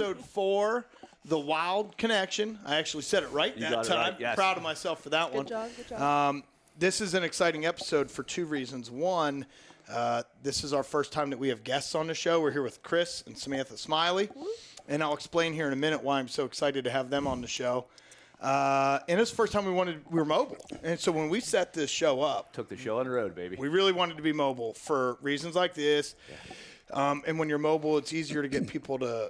episode 4, The Wild Connection. I actually said it right that time. Right, yes. Proud of myself for that one. Good job. This is an exciting episode for 2 reasons. One, this is our first time that we have guests on the show. We're here with Chris and Samantha Smiley. And I'll explain here in a minute why I'm so excited to have them on the show. And it's the first time we were mobile. And so when we set this show up. Took the show on the road, baby. We really wanted to be mobile for reasons like this. Yeah. And when you're mobile, it's easier to get people to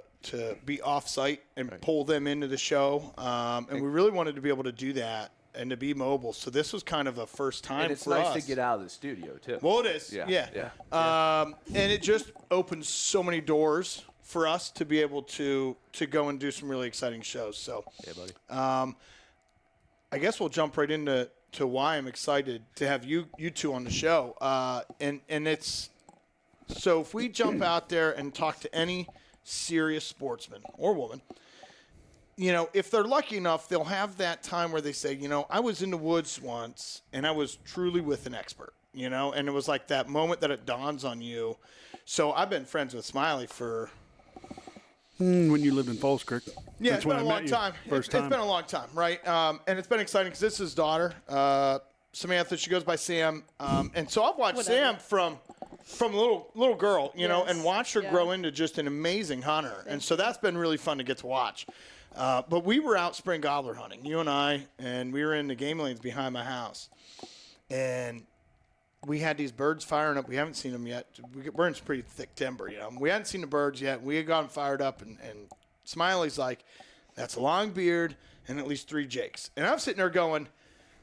be off-site and pull them into the show. And we really wanted to be able to do that and to be mobile. So this was kind of a first time for us. And it's nice to get out of the studio, too. Well, it is. Yeah. And it just opens so many doors for us to be able to go and do some really exciting shows. So, yeah, buddy. I guess we'll jump right into why I'm excited to have you two on the show. And it's so if we jump out there and talk to any serious sportsman or woman, if they're lucky enough, they'll have that time where they say, I was in the woods once and I was truly with an expert. And it was like that moment that it dawns on you. So I've been friends with Smiley for. When you lived in Falls Creek. Yeah, it's been a long time. It's been a long time, right? And it's been exciting because this is his daughter, Samantha. She goes by Sam. And so I've watched Sam from a little girl, and watched her grow into just an amazing hunter. And so that's been really fun to get to watch. But we were out spring gobbler hunting, you and I, and we were in the game lanes behind my house. And we had these birds firing up. We haven't seen them yet. We're in some pretty thick timber, We hadn't seen the birds yet. We had gotten fired up, and Smiley's like, that's a long beard and at least 3 jakes. And I'm sitting there going,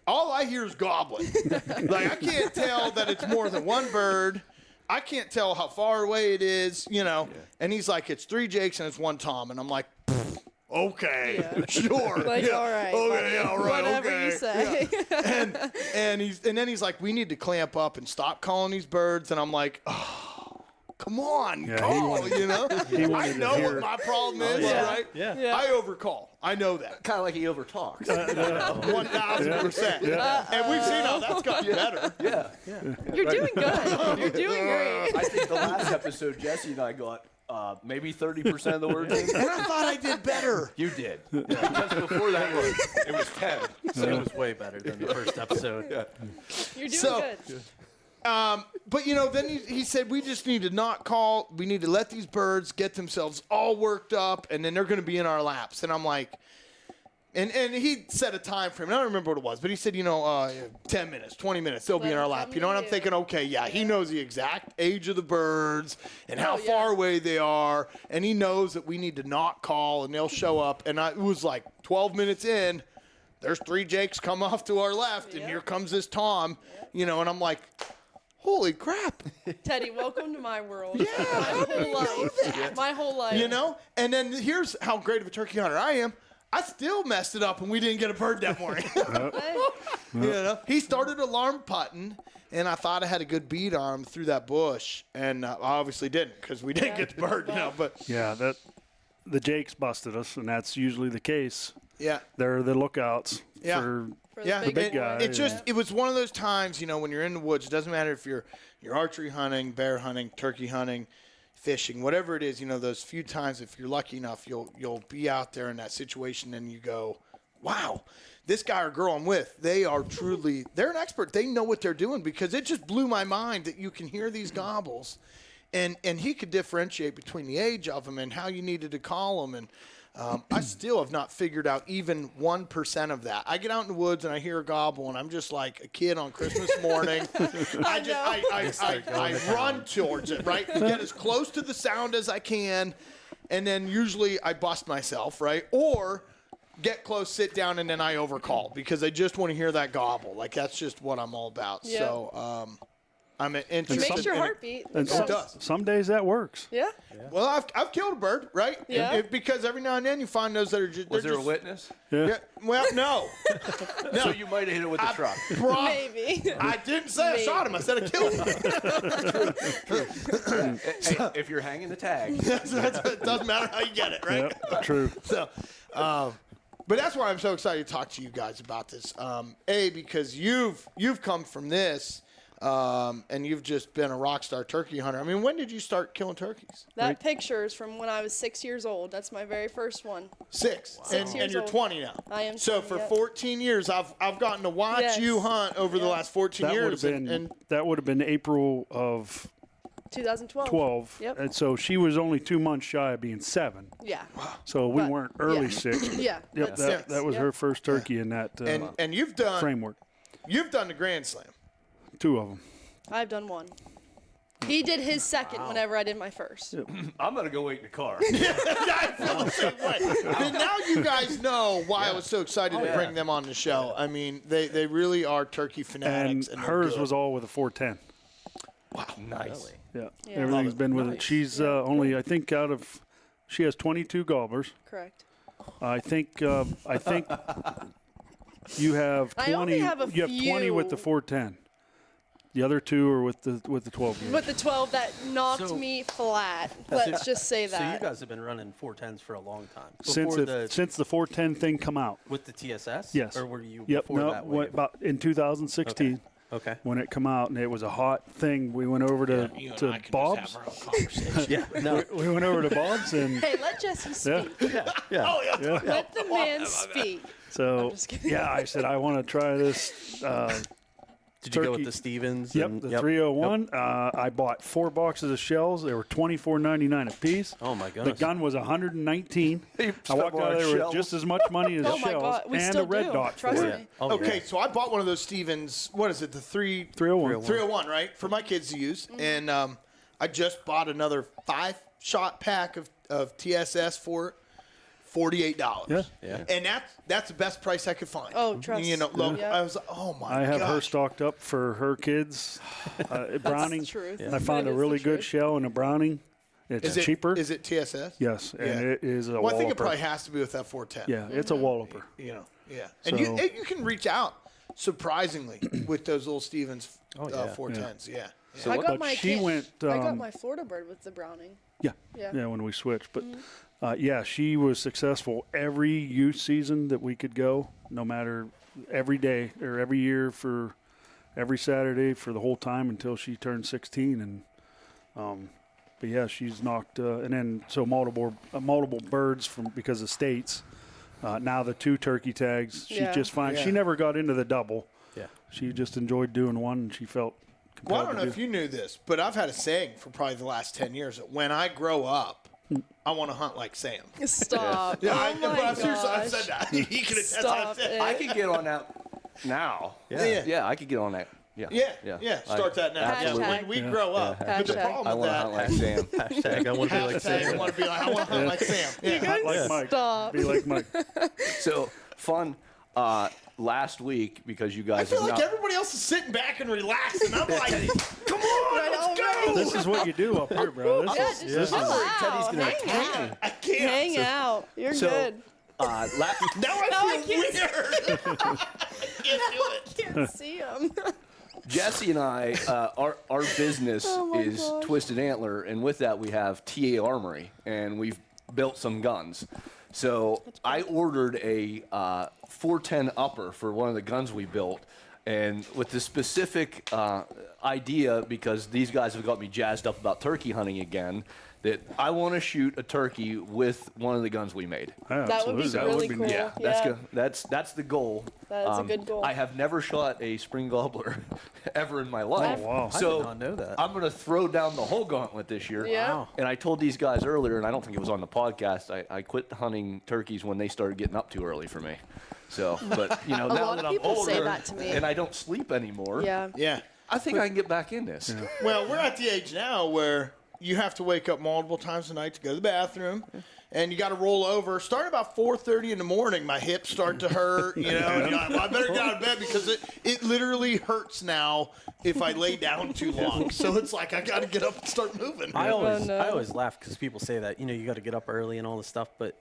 all I hear is gobbling. I can't tell that it's more than one bird. I can't tell how far away it is, Yeah. And he's like, it's 3 jakes and it's 1 tom. And I'm like, okay, sure. All right. Okay, all right, whatever you say. Yeah. And then he's like, we need to clamp up and stop calling these birds. And I'm like, oh, come on, call, I know what my problem is, right? Yeah. I overcall. I know that. Kind of like he overtalks. 1,000%. Yeah. And we've seen how that's gotten better. Yeah. You're doing good. You're doing great. I think the last episode, Jesse and I got maybe 30% of the words in. And I thought I did better. You did. Yeah. Just before that it was 10. So it was way better than the first episode. You're doing good. But, then he said, we just need to not call. We need to let these birds get themselves all worked up, and then they're going to be in our laps. And I'm like, and he set a time frame. I don't remember what it was, but he said, 10 minutes, 20 minutes, they'll be in our lap. And I'm thinking, okay, he knows the exact age of the birds and how far away they are. And he knows that we need to not call, and they'll show up. And it was like 12 minutes in. There's 3 jakes come off to our left, and here comes this tom, and I'm like, holy crap. Teddy, welcome to my world. Yeah, my whole life. My whole life. And then here's how great of a turkey hunter I am. I still messed it up and we didn't get a bird that morning. He started alarm putting, and I thought I had a good bead on him through that bush, and I obviously didn't because we didn't get the bird. But the jakes busted us, and that's usually the case. Yeah, they're the lookouts for the big guy. It was one of those times, when you're in the woods. It doesn't matter if you're archery hunting, bear hunting, turkey hunting, fishing, whatever it is, those few times, if you're lucky enough, you'll be out there in that situation and you go, wow, this guy or girl I'm with, they're an expert. They know what they're doing, because it just blew my mind that you can hear these gobbles and he could differentiate between the age of them and how you needed to call them. And I still have not figured out even 1% of that. I get out in the woods and I hear a gobble, and I'm just like a kid on Christmas morning. I run towards it, right? And get as close to the sound as I can, and then usually I bust myself, right? Or get close, sit down, and then I overcall because I just want to hear that gobble. Like, that's just what I'm all about. Yeah. So I'm interested. It makes your heart beat. And it does. Some days that works. Yeah. Well, I've killed a bird, right? Yeah. Because every now and then you find those that are just. Was there a witness? Yeah. Well, no. So you might have hit it with the truck. Maybe. I didn't say I shot him. I said I killed him. Hey, if you're hanging the tag. It doesn't matter how you get it, right? Yep, true. So, but that's why I'm so excited to talk to you guys about this. Because you've come from this. And you've just been a rock star turkey hunter. I mean, when did you start killing turkeys? That picture is from when I was 6 years old. That's my very first one. 6. Wow. And 6 years you're old. 20 now. I am. So 20, for yep. 14 years, I've gotten to watch you hunt over the last 14 That years. that would have been April of 2012. 12. Yep. And so she was only 2 months shy of being 7. Yeah. So we But- weren't early yeah. 6. Yeah. Yep, but that was her first turkey in that and you've done framework. You've done the Grand Slam. 2 of them. I've done 1. He did his second whenever I did my first. Yep. I'm going to go wait in the car. I feel the same way. But now you guys know why I was so excited to bring them on the show. I mean, they really are turkey fanatics. And they're hers good. was all with a 410. Wow. Nice. Yeah. Yeah. Everything's been with it. Nice. She's only, I think, she has 22 gobblers. Correct. I think you have 20. I only have a you have 20 with the few. 410. The other 2 are with the 12 gauge. With the 12 that knocked So- me flat. Let's just say So you that. guys have been running 410s for a long time. Since Before since the 410 thing come out. with the TSS? Yes. Or were you Yep. before No. that wave? About in 2016 Okay. when it come out, and it was a hot thing. We went over to Bob's. Yeah. No. We went over to Bob's and Hey, let Jesse speak. Yeah. Let the man speak. so just kidding. yeah, I said I want to try this. Did you go with Turkey. the Stevens? Yep, and, the 301. I bought 4 boxes of shells. They were $24.99 a piece. Oh my The goodness. gun was $119. I walked out of there with just as much money as Oh the my shells God, we and still a red do. dot Trust for me. it. Oh, Okay, yeah. so I bought one of those Stevens. What is it? The 301. 301, right? For my kids to use. And I just bought another 5-shot pack of TSS for it. $48. Yeah. And that's the best price I could find. Oh, trust. You know, look, Yeah. I was like, oh my I have her gosh. stocked up for her kids. Browning. the truth. I found That a is really the good truth. shell in a Browning. It's cheaper. Is it TSS? Yes, and Yeah. it is a Well, I think it walloper. probably has to be with that 410. Yeah, it's a walloper. You know, yeah. And So- you can reach out surprisingly with those little Stevens yeah. 410s. Yeah. So I what- got But my she went. I got my Florida bird with the Browning. Yeah. Yeah. Yeah, when we switched. But yeah, she was successful every youth season that we could go, no matter every day or every year for every Saturday for the whole time until she turned 16. And but yeah, she's knocked and then so multiple birds from because of states. Now the 2 turkey tags. She's Yeah. just fine. Yeah. She never got into the double. Yeah. She just enjoyed doing one, and she felt compelled Well, I don't know to if you knew this, but I've had a saying for probably the last 10 years that when I grow up, I want to hunt like Sam. Stop. Yeah, Oh my but seriously, I've gosh. said that. He can attest to Stop that. it. I could get on that now. Yeah. I could get on that. Yeah. Yeah. Start that now. Yeah, Absolutely. when we grow up. But the Hashtag. problem I with want to that, hunt like Sam. Hashtag I want to be like hashtag, I Sam. want to be like, I want to hunt like Sam. Yeah. like Mike. Stop. Be like Mike. So fun. Last week, because you I guys feel have like not, everybody else is sitting back and relaxing. I'm like, come on, I let's know, go. This is what you do up here, bro. Yeah, just This chill is Teddy's out. gonna Hang attack out. me. I can't. Hang out. You're So- good. Now No, I I feel can't weird. I can't do it. Can't see him. Jesse and I, our business Oh my is gosh. Twisted Antler, and with that we have TA Armory, and we've built some guns. So I ordered a 410 upper for one of the guns we built, and with the specific idea, because these guys have got me jazzed up about turkey hunting again, that I want to shoot a turkey with one of the guns we made. That would be really cool. Yeah, that's good. That's the goal. That is a good goal. I have never shot a spring gobbler ever in my life. Oh, wow. I So did not know that. I'm going to throw down the whole gauntlet this year. Yeah. Wow. And I told these guys earlier, and I don't think it was on the podcast, I quit hunting turkeys when they started getting up too early for me. So, but now lot that of I'm people older say that to me. and I don't sleep anymore, Yeah. Yeah. I think I can get back in this. Well, we're at the age now where you have to wake up multiple times a night to go to the bathroom, and you got to roll over. Start about 4:30 in the morning. My hips start to hurt. And you're like, well, I better get out of bed because it literally hurts now if I lay down too long. So it's like I got to get up and start moving. I no. always laugh because people say that you got to get up early and all this stuff. But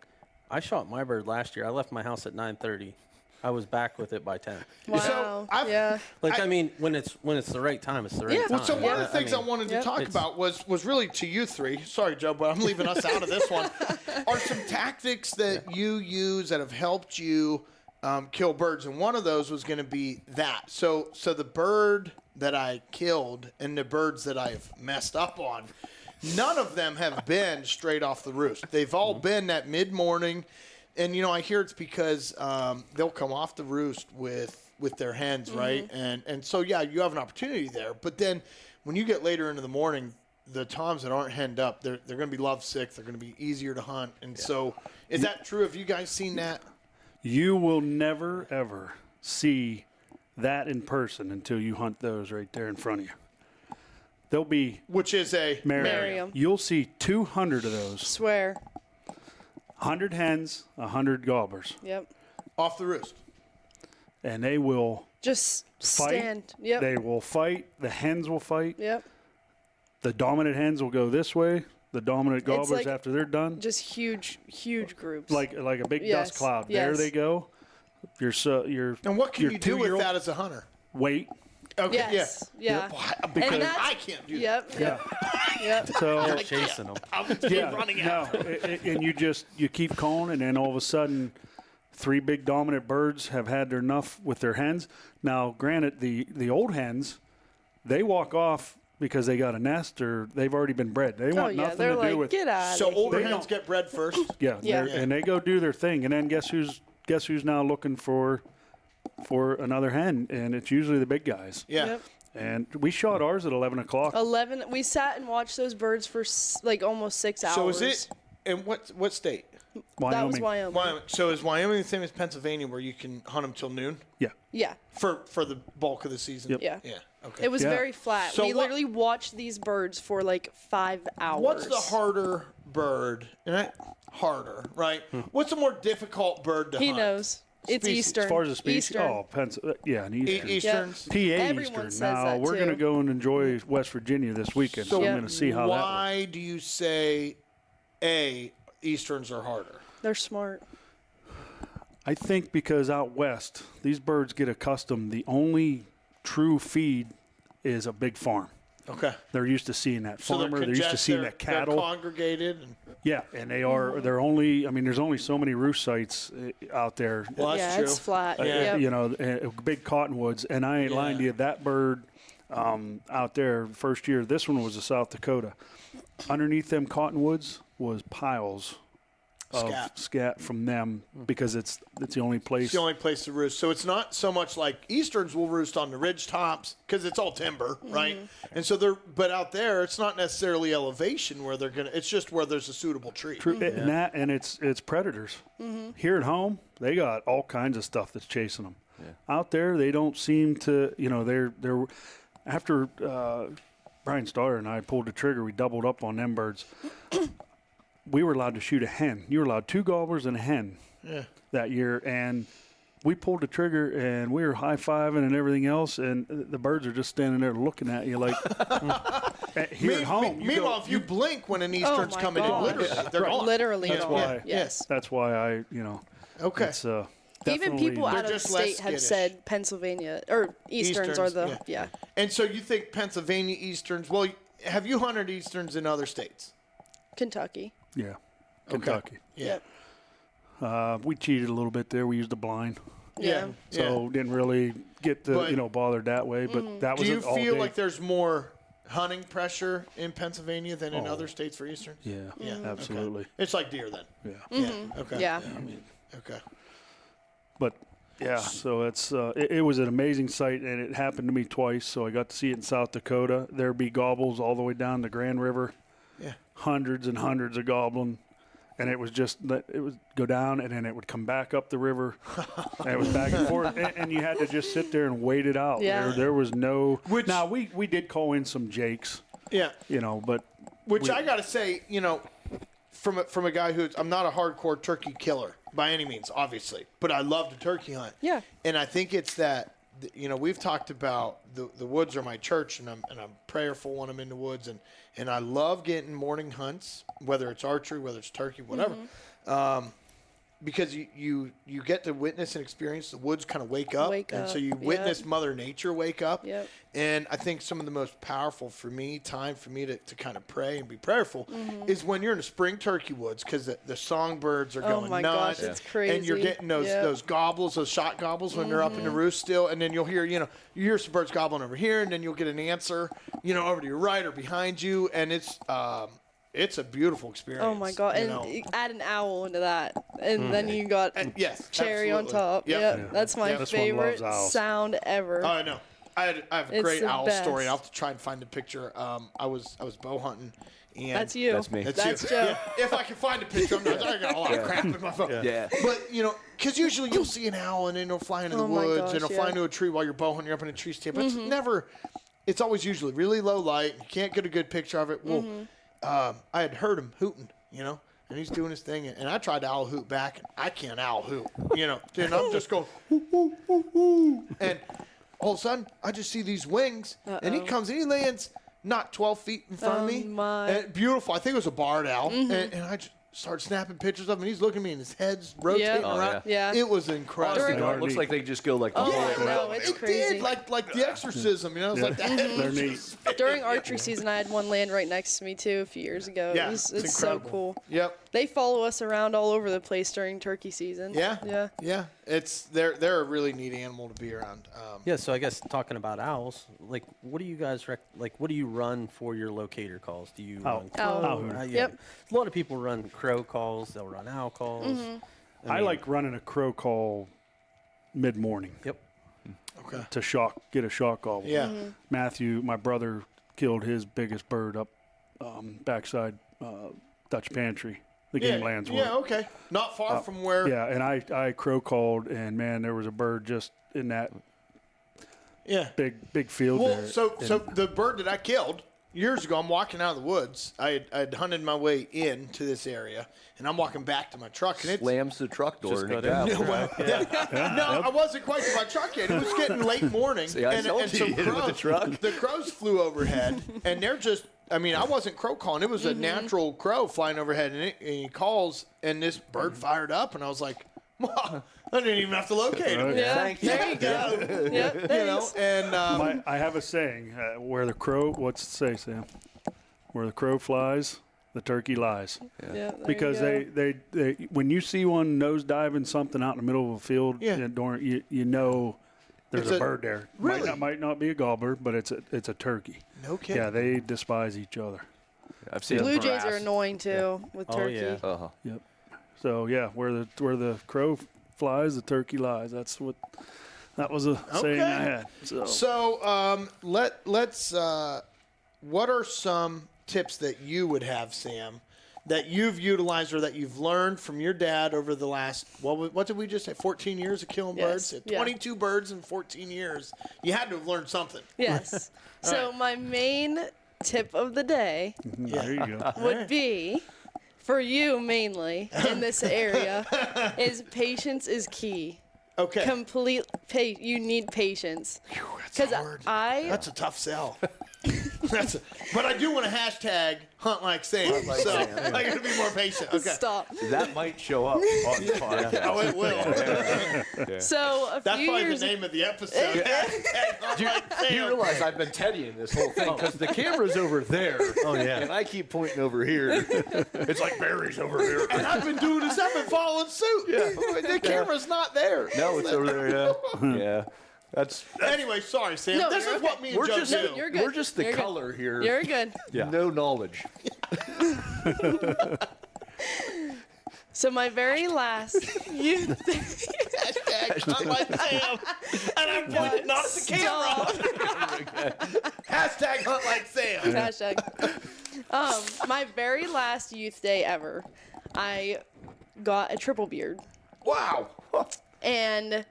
I shot my bird last year. I left my house at 9:30. I was back with it by 10. Wow. I've- Yeah. Like I mean, when it's the right time, it's the right Yeah. time. Well, So one of the I things I mean, wanted to Yep. talk about was really to you three. Sorry, Joe, but I'm leaving us out of this one. Are some tactics that you use that have helped you kill birds, and one of those was going to be that. So the bird that I killed and the birds that I've messed up on, none of them have been straight off the roost. They've all been that mid-morning, and I hear it's because they'll come off the roost with their hens, right? And so you have an opportunity there. But then when you get later into the morning, the toms that aren't henned up, they're going to be lovesick. They're going to be easier to hunt. And so is that true? Have you guys seen that? You will never, ever see that in person until you hunt those right there in front of you. They'll be... Which is a Merriam. You'll see 200 of those. Swear. 100 hens, 100 gobblers. Yep. off the roost. And they will Just fight. stand. Yep. They will fight. The hens will fight. Yep. The dominant hens will go this way. The dominant gobblers, like after they're done, Just huge groups. like a big Yes, dust cloud. yes. There they go. You're And what can your you do with 2-year-old that as a hunter? Wait. Okay, Yes. Yeah. Because And that's- I can't do that. Yep. Yeah. Yep. So You're chasing them. I'll just keep running out. No, and you keep calling, and then all of a sudden, 3 big dominant birds have had their enough with their hens. Now, granted, the old hens, they walk off because they got a nest or they've already been bred. They want yeah, nothing they're to like, do with. get out So of older here. hens get bred first. Yeah, Yeah. and they go do their thing, and then guess who's now looking for another hen, and it's usually the big guys. Yeah. Yep. And we shot ours at 11 o'clock. 11. We sat and watched those birds for like almost 6 hours. So is it in what state? That was Wyoming. Wyoming. Wyoming. So is Wyoming the same as Pennsylvania, where you can hunt them till noon Yeah. Yeah. for the bulk of the season? Yep. Yeah. Yeah. Okay. It was Yeah. very flat. So we what- literally watched these birds for like 5 hours. What's the harder bird? Harder, right? What's the more difficult bird to He hunt? knows. It's Species. Eastern. As far as the species, Eastern. an Eastern. Easterns. PA Everyone Eastern. says Now that we're too. going to go and enjoy West Virginia this weekend, so Yeah. I'm going to see how that works. Why do you say Easterns are harder? They're smart. I think because out west, these birds get accustomed. The only true feed is a big farm. Okay. They're used to seeing that So farmer. They're used to seeing that They're cattle. congregated. And, Yeah, and they're only. I mean, there's only so many roost sites out there. well, that's yeah, true. it's flat. Yeah. Yep. Big cottonwoods, and I ain't lying to you. That bird out there, first year. This one was a South Dakota. Underneath them cottonwoods was piles of scat from them because it's the only place. It's the only place to roost. So it's not so much like Easterns will roost on the ridge tops because it's all timber, right? And so but out there, it's not necessarily elevation where they're gonna. It's just where there's a suitable tree. And it's predators. Here at home, they got all kinds of stuff that's chasing them. Out there, they don't seem to. They're after Brian's daughter and I pulled the trigger. We doubled up on them birds. We were allowed to shoot a hen. You were allowed 2 gobblers and a hen that year, and we pulled the trigger and we were high-fiving and everything else, and the birds are just standing there looking at you like. Here at home, Meanwhile, if you blink when an Eastern's my coming in, gosh. literally, they're gone. Literally That's gone. why. Yes. That's why I, Okay. it's Even definitely- people out They're of just less state have skittish. said Pennsylvania or Easterns are the Easterns, And so you think Pennsylvania Easterns? Well, have you hunted Easterns in other states? Kentucky. Yeah, Kentucky. Yeah. We cheated a little bit there. We used a blind, Yeah. so didn't really get to But- bothered that way. But that Do was you it all feel day. like there's more hunting pressure in Pennsylvania than in other states for Easterns? Yeah, Yeah. absolutely. It's like deer then. Yeah, Yeah. Okay. Yeah. Okay. but yeah, so it was an amazing sight, and it happened to me twice. So I got to see it in South Dakota. There'd be gobbles all the way down the Grand River. Yeah. Hundreds and hundreds of gobbling. And it was just it would go down, and then it would come back up the river, and it was back and forth, and you had to just sit there and wait it out. Yeah. There was no. Which- now we did call in some jakes, Yeah. but Which I got to say, from a guy who's I'm not a hardcore turkey killer by any means, obviously, but I love to turkey hunt. Yeah. And I think it's that we've talked about the woods are my church, and I'm prayerful when I'm in the woods, and I love getting morning hunts, whether it's archery, whether it's turkey, whatever. because you get to witness and experience the woods kind of wake up. And so you witness Mother Nature wake up. Yep. And I think some of the most powerful time for me to kind of pray and be prayerful is when you're in the spring turkey woods, because the songbirds are going Oh my nuts. gosh, it's crazy. And you're getting those gobbles, those shot gobbles when they're up in the roost still. And then you'll hear, you hear some birds gobbling over here, and then you'll get an answer, over to your right or behind you. And it's a beautiful experience. Oh my god! And you add an owl into that, and then you got cherry on top. Yep. That's my favorite sound ever. Oh, I know. I have a great owl story. I'll have to try and find a picture. I was bow hunting. And that's you. That's me. That's you. Joe. Yeah, if I can find a picture, I got a lot of crap in my phone. Yeah. But because usually you'll see an owl and then it'll fly into the woods and it'll fly into a tree while you're bow hunting. You're up in a tree stand. But it's always usually really low light. You can't get a good picture of it. Well, I had heard him hooting, and he's doing his thing. And I tried to owl hoot back, and I can't owl hoot, And I'm just going, whoo, whoo, whoo, whoo. And all of a sudden, I just see these wings, and he comes and he lands not 12 feet in front of me. My. And beautiful. I think it was a barred owl. And I just started snapping pictures of him, and he's looking at me, and his head's rotating around. Yeah. It was incredible. It looks like they just go like the whole way around. No, it's It crazy. did, like the exorcism, It's like that. They're neat. During archery season, I had one land right next to me too a few years ago. Yeah, it's so incredible. cool. Yep. They follow us around all over the place during turkey season. Yeah. They're a really neat animal to be around. Yeah, so I guess talking about owls, like, what do you guys what do you run for your locator calls? Do you run Owl. crow? Yep. A lot of people run crow calls. They'll run owl calls. I like running a crow call mid-morning Yep. Okay. to get a shock gobble. Yeah. Matthew, my brother, killed his biggest bird up backside Dutch Pantry. The game lands one. Yeah, okay. Not far from where. Yeah, and I crow called, and man, there was a bird just in that big field Well, there. so the bird that I killed years ago, I'm walking out of the woods. I'd hunted my way into this area, and I'm walking back to my truck, and it Slams the truck door. Just and got it in. grabs. No, I wasn't quite to my truck yet. It was getting late morning. See, I told you, some you hit it with the truck. The crows flew overhead, and they're just. I mean, I wasn't crow calling. It was a natural crow flying overhead, and he calls, and this bird fired up, and I was like, "Wow, I didn't even have to locate him." Yeah. Thank you. There you go. Yep. Thanks. And I have a saying: what's it say, Sam? Where the crow flies, the turkey lies. Yeah. There Because you go. they when you see one nose diving something out in the middle of a field, Yeah. you know there's It's a a- bird there. Really? Might not be a gobbler, but it's a turkey. no kidding. Yeah, they despise each other. I've seen Blue them jays are harass. annoying too with Oh, turkey. yeah. Uh-huh. Yep. So yeah, where the crow flies, the turkey lies. That was a saying I had. So let's. What are some tips that you would have, Sam, that you've utilized or that you've learned from your dad over the last what did we just say? 14 years of killing Yes, birds. yeah. 22 birds in 14 years. You had to have learned something. Yes. So my main tip of the day There you go. would be for you mainly in this area is patience is key. Okay. You need patience. That's hard. That's a tough sell. But I do want to hashtag hunt like Sam. So I got to be more patient. Okay. Stop. That might show up on the podcast. Oh, it will. So a That's few probably years the name of the episode. Hashtag hunt like Sam. You realize I've been teddying this whole thing because the camera's over there. Oh, yeah. And I keep pointing over here. It's like Barry's over here. And I've been doing this. I've been following suit. Yeah. The camera's not there. No, it's over there. Yeah. Yeah. That's Anyway, sorry, Sam. No, this you're is what okay. me and we're Joe just do. You're good. we're just the You're good. color here. You're good. No knowledge. So my very last Hashtag hunt like Sam. And I'm pointing not at the camera. Hashtag hunt like Sam. Hashtag. My very last youth day ever, I got a triple beard. Wow. And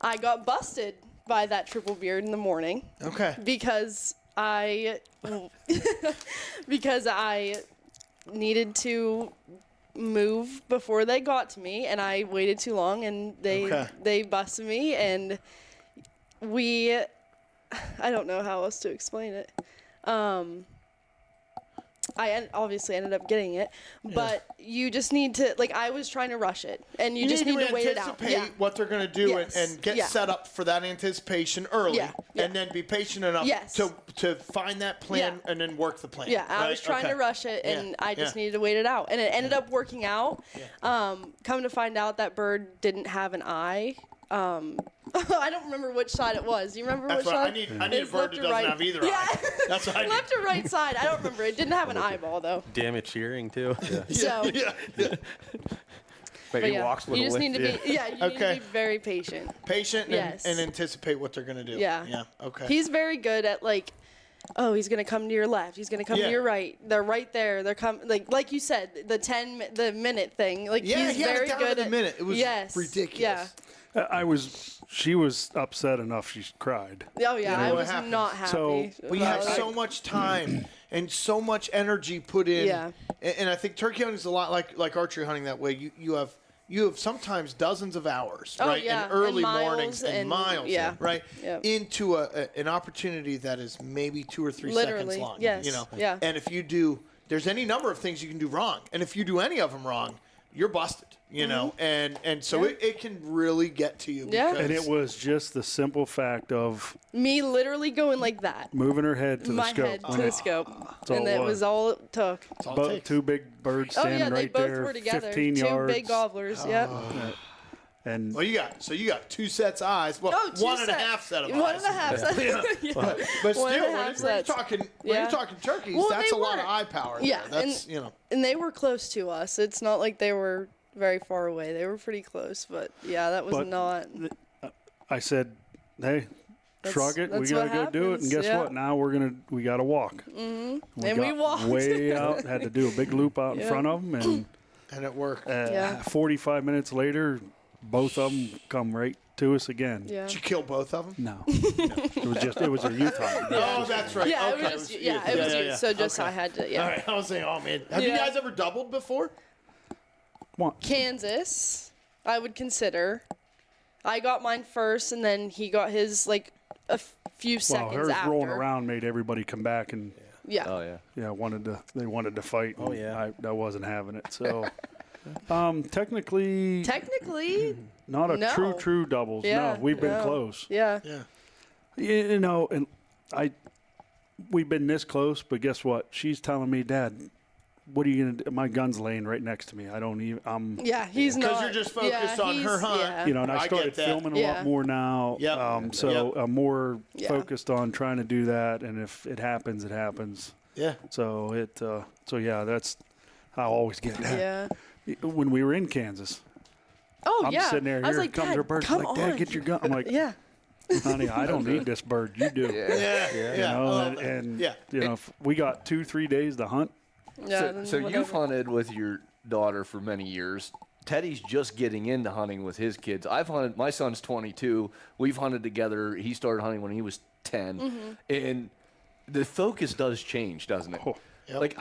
I got busted by that triple beard in the morning Okay. because I needed to move before they got to me, and I waited too long, and they busted me, and I don't know how else to explain it. I obviously ended up getting it, but you just need to, like, I was trying to rush it, and you just need to wait it out. Anticipate what they're going to do Yes. and get Yeah. set up for that anticipation early, Yeah. Yeah. and then be patient enough Yes. to find that plan Yeah. and then work the plan. Yeah, I was right? trying Okay. to rush it, and Yeah. I just Yeah. needed to wait it out, and it ended up working out. Come to find out, that bird didn't have an eye. I don't remember which side it was. Do you remember That's which what side? I need a It's bird left that or doesn't right. have either Yeah. eye. That's what I need. Left or right side? I don't remember. It didn't have an eyeball though. Damaged hearing too. So, Yeah. Maybe but yeah, walks with you a just limp. need to be. Yeah, you need Okay. to be very patient. Patient Yes. and anticipate what they're going to do. Yeah. Yeah. Okay. He's very good at like, oh, he's gonna come to your left. He's gonna come Yeah. to your right. They're right there. They're like you said, the minute thing. Like Yeah, he's he had it very down to good the at minute. It was yes, ridiculous. Yeah. She was upset enough she cried. Oh yeah, I what was happens? not happy. So, We have about it. so much time and so much energy put in. Yeah. And I think turkey hunting is a lot like archery hunting that way. You have sometimes dozens of hours, Oh, right? yeah, And early and miles mornings and miles, yeah. right? Yep. Into an opportunity that is maybe 2 or 3 Literally, seconds long. yes, You know? yeah. And if you do, there's any number of things you can do wrong. And if you do any of them wrong, you're busted, you know? And so Mm-hmm. Yeah. it can really get to you. Yeah. Because And it was just the simple fact of Me literally going like that. moving her head to the My scope. head to when the it- scope, all and it that was. was all it took. it's all it both takes. two big birds Oh standing yeah, they right both there, were together. 15 Two yards. big gobblers. Yep. And Well, you got 2 sets of eyes. Well, Oh, two one and a sets. half set of eyes. One and a half sets. Yeah. But still, One and a when half you're sets. talking Yeah. turkeys, Well, that's they a lot of were. eye power. Yeah, there. That's and- And they were close to us. It's not like they were very far away. They were pretty close, but yeah, that was But- not. I said, hey, shrug it. We that's gotta what go do it. happens, And guess yeah. what? Now we gotta walk. Mm-hmm. And we walked. way out. Had to do a big loop out in Yeah. front of them, and it worked. and Yeah. 45 minutes later, both of them come right to us again. Yeah. Did you kill both of them? No, it was a youth hunt. Oh, that's right. Yeah, okay, it was just, yeah, it was you. So just Okay. I had to, yeah. All right, I was saying, oh man, have you Yeah. guys ever doubled before? Kansas, I would consider. I got mine first, and then he got his like a few Well, seconds hers after. rolling around made everybody come back and Yeah. Oh yeah. they wanted to fight. Oh, and yeah. I wasn't having it. So, technically, Technically, not a no. true doubles. Yeah, No, we've been no. close. yeah. Yeah. You know, and we've been this close, but guess what? She's telling me, Dad, what are you gonna do? My gun's laying right next to me. I don't even. Yeah, he's not. Because you're just focused on her he's- hunt. Yeah. You know, and I I started get that. filming a Yeah. lot more now. Yep. So Yep. I'm more Yeah. focused on trying to do that, and if it happens, it happens. Yeah. So yeah, that's how I always get that. Yeah. When we were in Kansas, Oh I'm yeah. sitting there. I was Here like, comes Dad, her bird. come Like, Dad, on. get your gun. I'm like, Yeah. honey, I don't need this bird. You do. Yeah. You Yeah. know, I love and, that. and yeah. you know, we got 2-3 days to hunt. Yeah. So, then so you've whatever. hunted with your daughter for many years. Teddy's just getting into hunting with his kids. I've hunted. My son's 22. We've hunted together. He started hunting when he was 10, Mm-hmm. and the focus does change, doesn't it? Oh, Yep. Like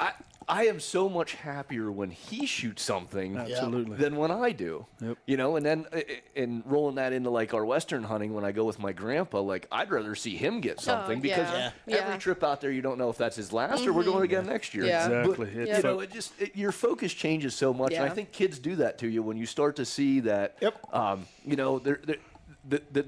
I am so much happier when he shoots something Absolutely. than when I do. Yep. You know, and then and rolling that into like our Western hunting when I go with my grandpa, like I'd rather see him get something because yeah. every Yeah. trip out there you don't know if that's his last or we're going again next year. Yeah. Exactly. But, It's you know, your focus changes so much, and I Yeah. think kids do that to you when you start to see that. Yep. You know, the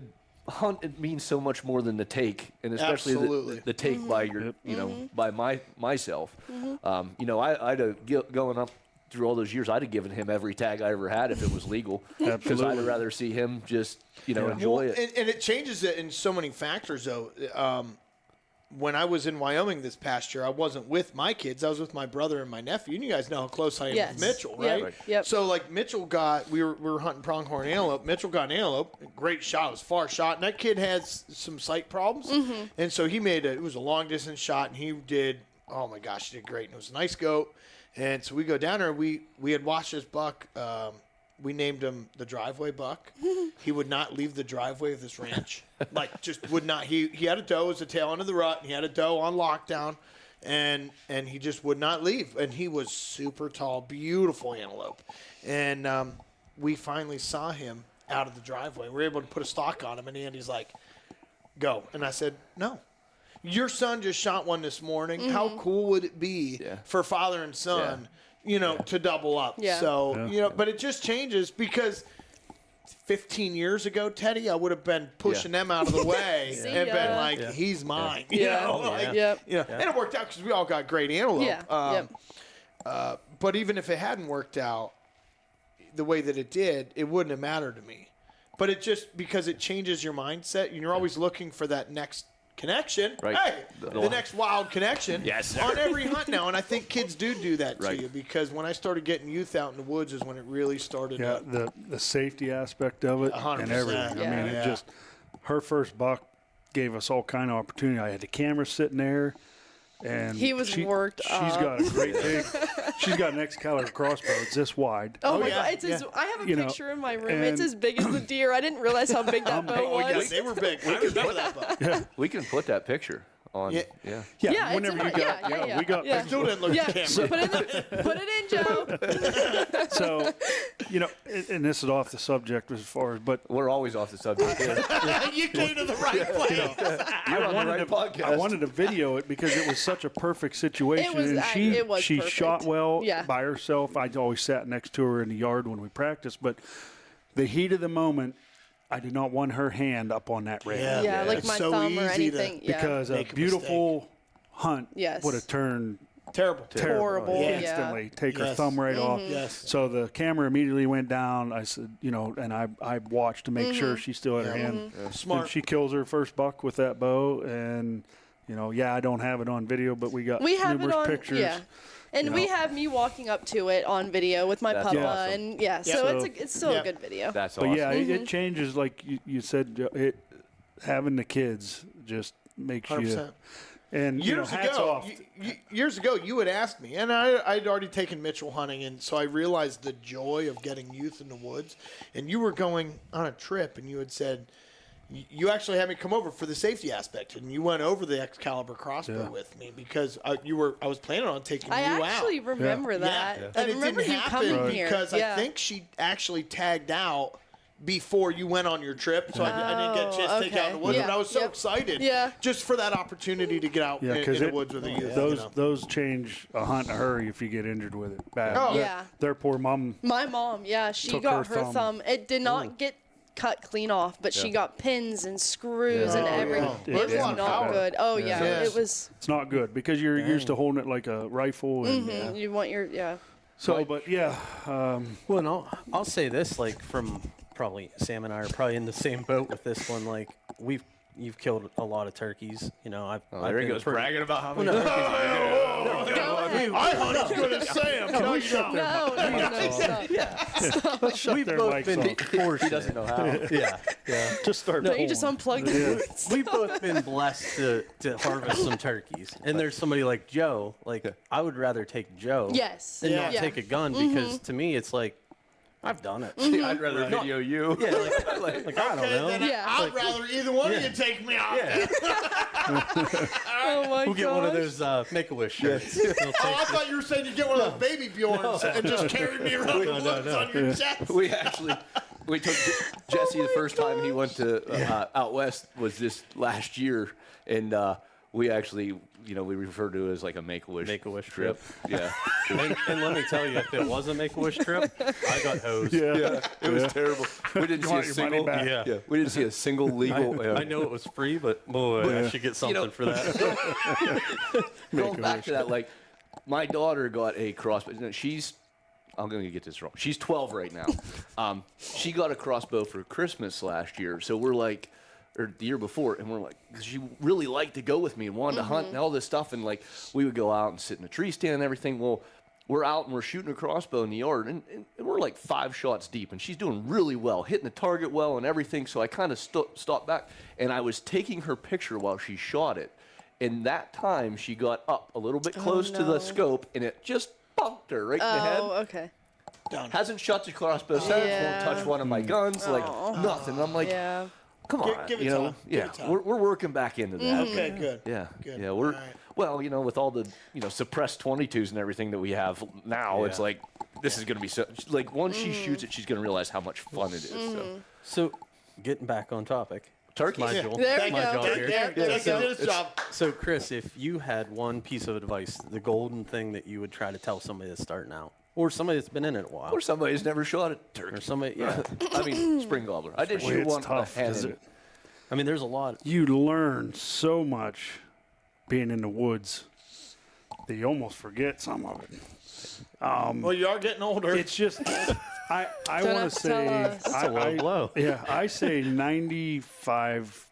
hunt it means so much more than the take, and especially Absolutely. the take by your, you know, by myself. You know, I'd have going up through all those years, I'd have given him every tag I ever had if it was legal, because I'd Absolutely. rather see him just, you know, Yeah. enjoy Well, it. and it changes it in so many factors, though. When I was in Wyoming this past year, I wasn't with my kids. I was with my brother and my nephew. And you guys know how close I am Yes. with Mitchell, Yep. right? Right. Yep. So, like, Mitchell got, we were hunting pronghorn antelope. Mitchell got an antelope. Great shot. It was far shot. And that kid has some sight problems. Mm-hmm. And so he made it was a long distance shot. And he did, oh my gosh, he did great. And it was a nice goat. And so we go down there. We had watched this buck. We named him the driveway buck. He would not leave the driveway of this ranch. Like, just would not. He had a doe as a tail under the rut, and he had a doe on lockdown, and he just would not leave. And he was super tall, beautiful antelope. And we finally saw him out of the driveway. We were able to put a stock on him, and Andy's like, go. And I said, no. your son just shot one this morning. How cool would it be for father and son, to double up? Yeah. So, but it just changes because 15 years ago, Teddy, I would have been pushing them out of the way and been like, he's mine. And it worked out because we all got great antelope. But even if it hadn't worked out the way that it did, it wouldn't have mattered to me. But it just, because it changes your mindset, and you're always looking for that next connection. Right. Hey, the next wild connection on every hunt now. And I think kids do that to you, because when I started getting youth out in the woods is when it really started. The safety aspect of it 100%. and everything. Yeah. I mean, it just, her first buck gave us all kind of opportunity. I had the camera sitting there. And he was worked up. She's got a great big. She's got an Excalibur crossbow. It's this wide. Oh my God! It's I have a picture in my room. It's as big as the deer. I didn't realize how big that bow was. Yes, they were big. I remember that bow. Yeah. We can put that picture on. Yeah, whenever you got, we got. I still didn't look at the camera. Put it in, Joe. So, and this is off the subject as far as, but We're always off the subject here. You came to the right place. I wanted to video it because it was such a perfect situation. It was she perfect. shot well Yeah. by herself. I always sat next to her in the yard when we practiced, but the heat of the moment, I did not want her hand up on that rail. Yeah, like It's my so thumb or easy anything. Because a Make a beautiful hunt Yes. would have turned Terrible. Horrible. instantly. Take her thumb right off. Yes. So the camera immediately went down. I said, and I watched to make sure she still had her hand. Smart. And she kills her first buck with that bow, and I don't have it on video, but we got We have numerous it on pictures. Yeah. And we have me walking up to it on video with my That's papa, awesome. and so it's still a good video. That's But awesome. yeah, it changes, like you said. Having the kids just makes 100%. you. And hats off. Years ago, you had asked me, and I'd already taken Mitchell hunting, and so I realized the joy of getting youth in the woods. And you were going on a trip, and you had said, you actually had me come over for the safety aspect, and you went over the Excalibur crossbow with me because I was planning on taking you out. I actually remember that. Yeah. I And it remember didn't you happen coming here. because I think she actually tagged out before you went on your trip, so I didn't get a chance to take you out in the woods. Yeah. But I was so excited just for that opportunity to get out in the woods with the youth. Those change a hunt in a hurry if you get injured with it. Bad. Oh. Yeah. Their poor mom. My mom, she Took got her her thumb. It did not get cut clean off, but she got pins and screws and everything. Yeah. It was Yeah. not good. Oh yeah, Yes. it was. It's not good because you're used to holding it like a rifle. And, You want your So, but yeah. Well, and I'll say this, like, from probably Sam and I are probably in the same boat with this one. Like, you've killed a lot of turkeys. I've There he goes bragging about how many Go ahead. I hunt as good as Sam. No, you don't. No, stop. Shut We've their both mics been off. he doesn't know how. yeah. Just start. No, you just unplugged the boots. We've both been blessed to harvest some turkeys. And there's somebody like Joe. Like, I would rather take Joe Yes. than not Yeah. take a gun because to me it's like, I've done it. I'd rather video you. Yeah, like I don't know. Then I'd rather either one of you take me out. Yeah. Oh my We'll get one of gosh. those Make-A-Wish shirts. We'll Oh, I thought you were saying you get one of those baby Bjorns and just carry me around the woods on your chest. We took Jesse the first time he went to out west was this last year, and we actually, we refer to it as like a Make-A-Wish trip. Yeah. and let me tell you, if it was a Make-A-Wish trip, I got hosed. Yeah, it was terrible. We didn't see a want your money single. back. Yeah. We didn't see a single legal. I know it was free, but boy, I should get something for that. Going back to that, like my daughter got a crossbow. I'm going to get this wrong. She's 12 right now. She got a crossbow for Christmas last year, so we're like, or the year before, and we're like, 'cause she really liked to go with me and wanted to hunt and all this stuff, and like we would go out and sit in a tree stand and everything. Well, we're out and we're shooting a crossbow in the yard, and we're like 5 shots deep, and she's doing really well, hitting the target well and everything. So I kind of stopped back, and I was taking her picture while she shot it. And that time she got up a little bit close to the scope, and it just bumped her right in the head. Oh, okay. Hasn't shot the crossbow since. Yeah. Won't touch one of my guns. Like nothing. I'm like, Yeah. come on, Give it time. Give it time. we're working back into that. Okay, good. Yeah, Good. yeah, we're All right. well, with all the suppressed 22s and everything that we have now, it's like this is going to be so like once she shoots it, she's going to realize how much fun it is. So So, getting back on topic, Turkey. My Joel. There we My go. job There here. you go. There you Take go. this job. So, Chris, if you had one piece of advice, the golden thing that you would try to tell somebody that's starting out, or somebody that's been in it a while, Or somebody who's never shot at turkey. or somebody, yeah. I mean, spring gobbler. I did Boy, shoot it's one. tough, hand isn't in- it? I mean, there's a lot. You learn so much being in the woods that you almost forget some of it. Well, you are getting older. It's just, I Don't want have to to tell say, us. That's a low blow. yeah, I say 95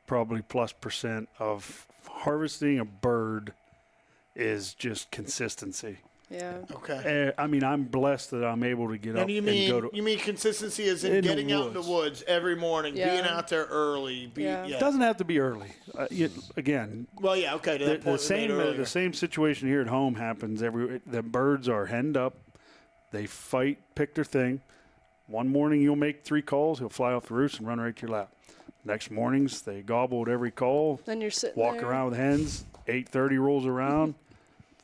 probably plus % of harvesting a bird is just consistency. Yeah. okay. I mean, I'm blessed that I'm able to get up And you and go to. mean consistency is in In the getting out in the woods every morning, Yeah. being out there early. Yeah. It doesn't have to be early. Again, Well, yeah, okay. To that the point we made earlier. same situation here at home happens every. The birds are henned up. They fight, pick their thing. One morning you'll make 3 calls. He'll fly off the roost and run right to your lap. Next mornings they gobble at every call. Then you're sitting Walk there. around with hens. 8:30 rolls around.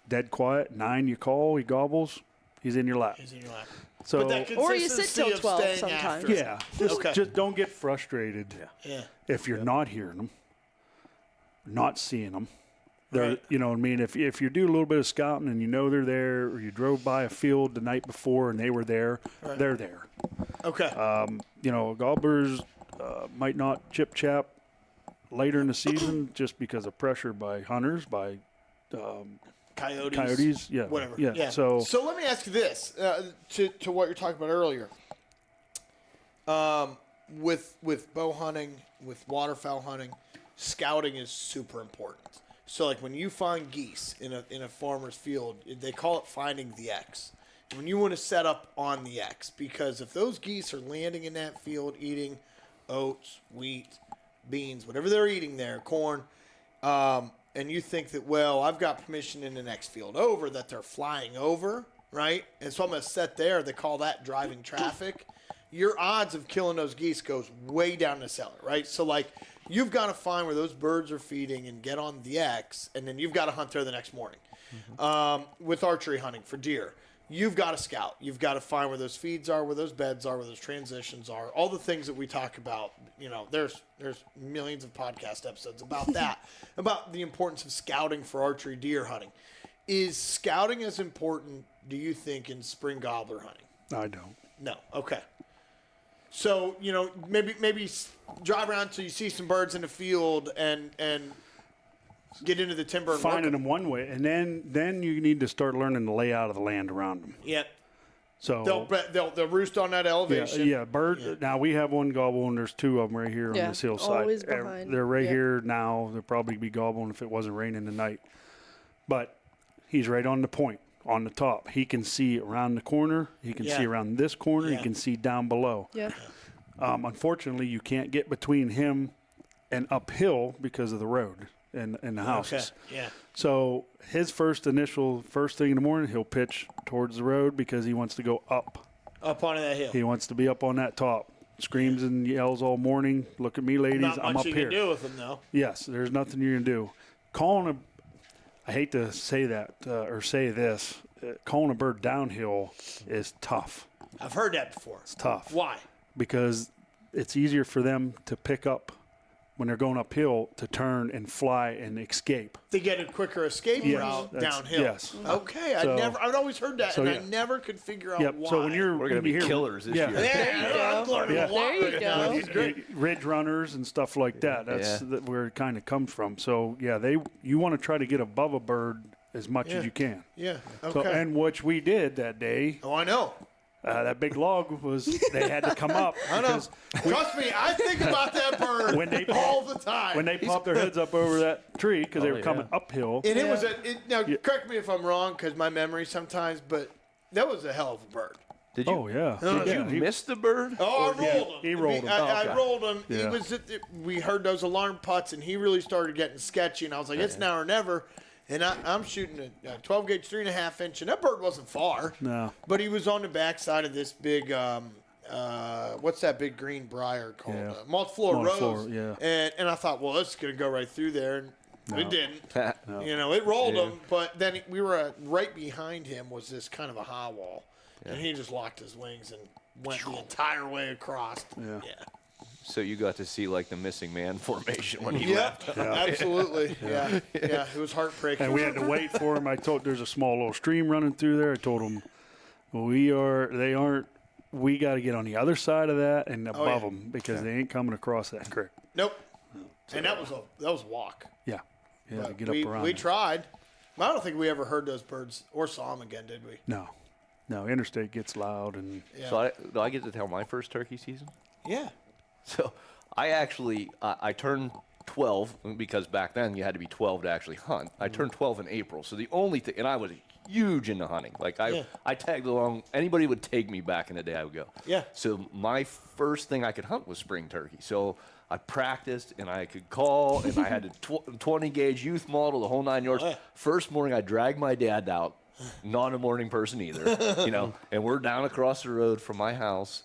Dead quiet. 9 you call. He gobbles. He's in your lap. He's in your lap. So But that Or you sit consistency till of 12 staying sometimes. after. yeah, Okay. just don't get frustrated Yeah. if you're not hearing them, not seeing them. They're, Right. you know what I mean? If you do a little bit of scouting and you know they're there, or you drove by a field the night before and they were there, they're there. Okay. Gobblers might not chip chap later in the season just because of pressure by hunters, by coyotes. Yeah, Whatever. Yeah. So let me ask you this to what you're talking about earlier. With bow hunting, with waterfowl hunting, scouting is super important. So like when you find geese in a farmer's field, they call it finding the X. When you want to set up on the X, because if those geese are landing in that field eating oats, wheat, beans, whatever they're eating there, corn, and you think that, well, I've got permission in the next field over that they're flying over, right? And so I'm going to set there. They call that driving traffic. Your odds of killing those geese goes way down the cellar, right? So, like, you've got to find where those birds are feeding and get on the X, and then you've got to hunt there the next morning. With archery hunting for deer, you've got to scout. You've got to find where those feeds are, where those beds are, where those transitions are, all the things that we talk about. You know, there's millions of podcast episodes about that, about the importance of scouting for archery deer hunting. Is scouting as important, do you think, in spring gobbler hunting? I don't. No. Okay. So, maybe drive around till you see some birds in the field and get into the timber and Finding work them one way, and then you need to start learning the layout of the land around them. Yeah. So They'll roost on that elevation. Yeah, bird. Yeah. Now we have one gobble, and there's 2 of them right here Yeah, on this hillside. always behind. They're right Yeah. here now. They'll probably be gobbling if it wasn't raining tonight. But he's right on the point, on the top. He can see around the corner. He can Yeah. see around this corner. Yeah. He can see down below. Yeah. Unfortunately, you can't get between him and uphill because of the road and the houses. Okay. Yeah. So his first thing in the morning, he'll pitch towards the road because he wants to go up. Up on that hill. He wants to be up on that top. Screams and yells all morning. Look at me, ladies. Not I'm much up you here. can do with them, though. Yes, there's nothing you can do. I hate to say that or say this. Calling a bird downhill is tough. I've heard that before. It's tough. Why? Because it's easier for them to pick up when they're going uphill to turn and fly and escape. They get a quicker escape Yes, route that's- downhill. yes. Okay. So- I'd always heard that, so and yeah. I never could figure out Yep. why. So when We're going to you be hear killers this yeah. year. I'm learning Yeah. a lot There you right go. now. This is great. ridge runners and stuff like that. That's where it kind of comes from. So yeah, you want to try to get above a bird as much as you can. Yeah. So, Okay. and which we did that day. Oh, I know. That big log they had to come up. I know. Trust me, I think about that bird all the time. When they popped their heads up over that tree because they were yeah. coming uphill. and it was now correct me if I'm wrong because my memory sometimes, but that was a hell of a bird. Did you, Oh yeah. did you He- miss the bird? Oh, I rolled him. he rolled him. I rolled him. He Yeah. was. We heard those alarm putts, and he really started getting sketchy. And I was like, "It's now or never." And I'm shooting a 12 gauge 3.5 inch, and that bird wasn't far. No. But he was on the backside of this big. What's that big green briar called? Yeah. Multiflora rose. Multiflora, yeah. And I thought, well, it's gonna go right through there, and it didn't. No. It rolled him, but then we were right behind him was this kind of a high wall, and he just locked his wings and went the entire way across. Yeah. So you got to see like the missing man formation when he Yep, left. absolutely. Yeah. It was heartbreaking. And we had to wait for him. I told there's a small little stream running through there. I told him we got to get on the other side of that and above them because they ain't coming across that creek. Nope. And that was a walk. Yeah. Yeah, to get we, up around We there. tried. I don't think we ever heard those birds or saw them again, did we? No, interstate gets loud and So do I get to tell my first turkey season? Yeah. So I actually, I turned 12 because back then you had to be 12 to actually hunt. I turned 12 in April. So the only thing, and I was huge into hunting. Like I tagged along, anybody would take me back in the day, I would go. Yeah. So my first thing I could hunt was spring turkey. So I practiced and I could call and I had a 20 gauge youth model, the whole 9 yards. First morning I dragged my dad out, not a morning person either, and we're down across the road from my house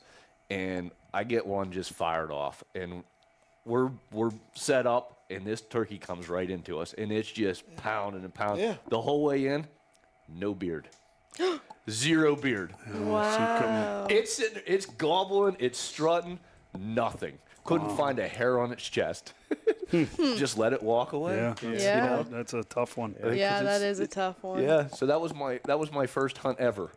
and I get one just fired off and we're set up and this turkey comes right into us and it's just pounding and pounding. Yeah. The whole way in, no beard. 0 beard. Wow. It's gobbling, it's strutting, nothing. Couldn't find a hair on its chest. Just let it walk away. Yeah. That's a tough one. Yeah, that is a tough one. Yeah, so that was my first hunt ever,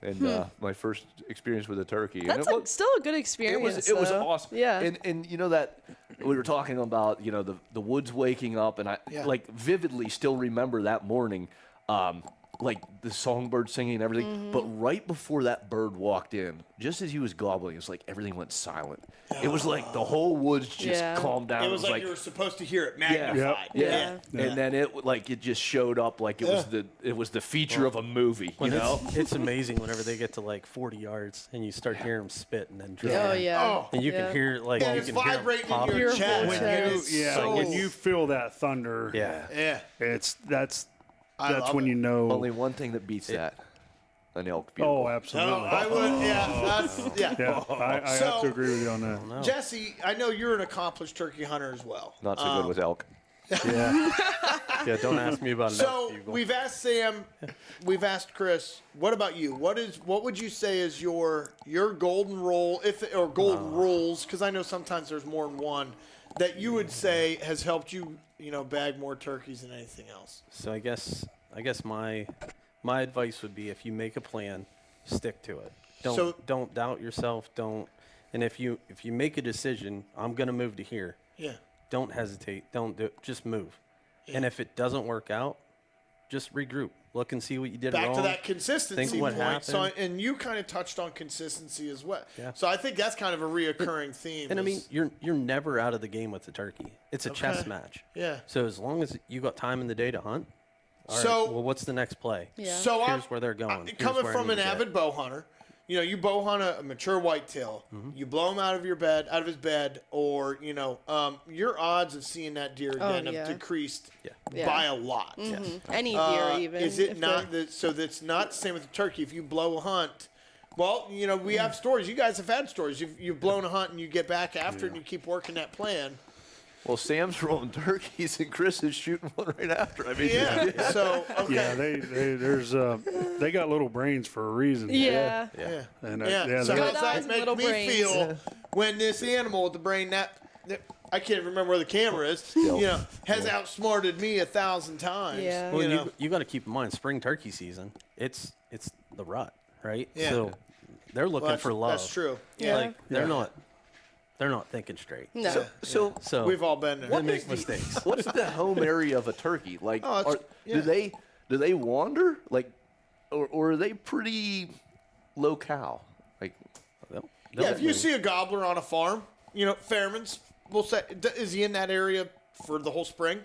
and my first experience with a turkey. That's and still a good experience. it was though. awesome. Yeah. And you know that we were talking about the woods waking up, and I like vividly still remember that morning. Like the songbird singing and everything, but right before that bird walked in, just as he was gobbling, it's like everything went silent. It was like the whole woods just calmed down. It was like you were supposed to hear it magnified. Yeah. And then it just showed up like it was the feature of a movie. It's amazing whenever they get to like 40 yards and you start hearing them spit and then drop. Oh yeah. And you can hear like And you it's can hear 'em vibrating pop. in your Your chest. whole When chest. you, when you feel that thunder, Yeah. that's love when it. you know. Only one thing that beats that: an elk bugle. Oh, absolutely. I would. Yeah. Yeah, I have So- to agree with you on that. Jesse, I know you're an accomplished turkey hunter as well. Not so good with elk. Yeah, don't ask me about an elk So bugle. we've asked Sam, we've asked Chris. What about you? What would you say is your golden rule, or golden rules? Because I know sometimes there's more than one that you would say has helped you, bag more turkeys than anything else. So I guess my advice would be if you make a plan, stick to it. Don't doubt yourself. And if you make a decision, I'm gonna move to here. Yeah. Don't hesitate. Don't do it. Just move. Yeah. And if it doesn't work out, just regroup. Look and see what you did Back wrong. to that consistency Think what point. So, happened. and you kind of touched on consistency as well. Yeah. So I think that's kind of a reoccurring theme. And I mean, you're never out of the game with the turkey. It's a chess match. Yeah. So as long as you got time in the day to hunt, all right, So- well, what's the next play? Yeah. So Here's where they're going. Here's Coming where I from need an to get. avid bow hunter, you bow hunt a mature whitetail. You blow him out of his bed, or your odds of seeing that deer again have decreased Yeah. by a lot. Any deer even. Is it if not they're- that? So that's not the same with the turkey. If you blow a hunt, well, we have stories. You guys have had stories. You've blown a hunt and you get back after it and you keep working that plan. Well, Sam's rolling turkeys and Chris is shooting one right after. I mean, Yeah. So okay. Yeah, they got little brains for a reason. Yeah. Yeah. And Yeah. So they- how does Good eyes that and make little me brains. feel when this animal with the brain that I can't even remember where the camera is, has outsmarted me 1,000 times. Yeah. Well, you got to keep in mind, spring turkey season. It's the rut, right? Yeah. So they're looking for love. That's true. Yeah. Like they're not thinking straight. No. So We've all been there. They make mistakes. what's the home area of a turkey? Like, yeah. do they wander? Like, or are they pretty low-cal? Like, Yeah, if you see a gobbler on a farm, Fairman's, we'll say, is he in that area for the whole spring?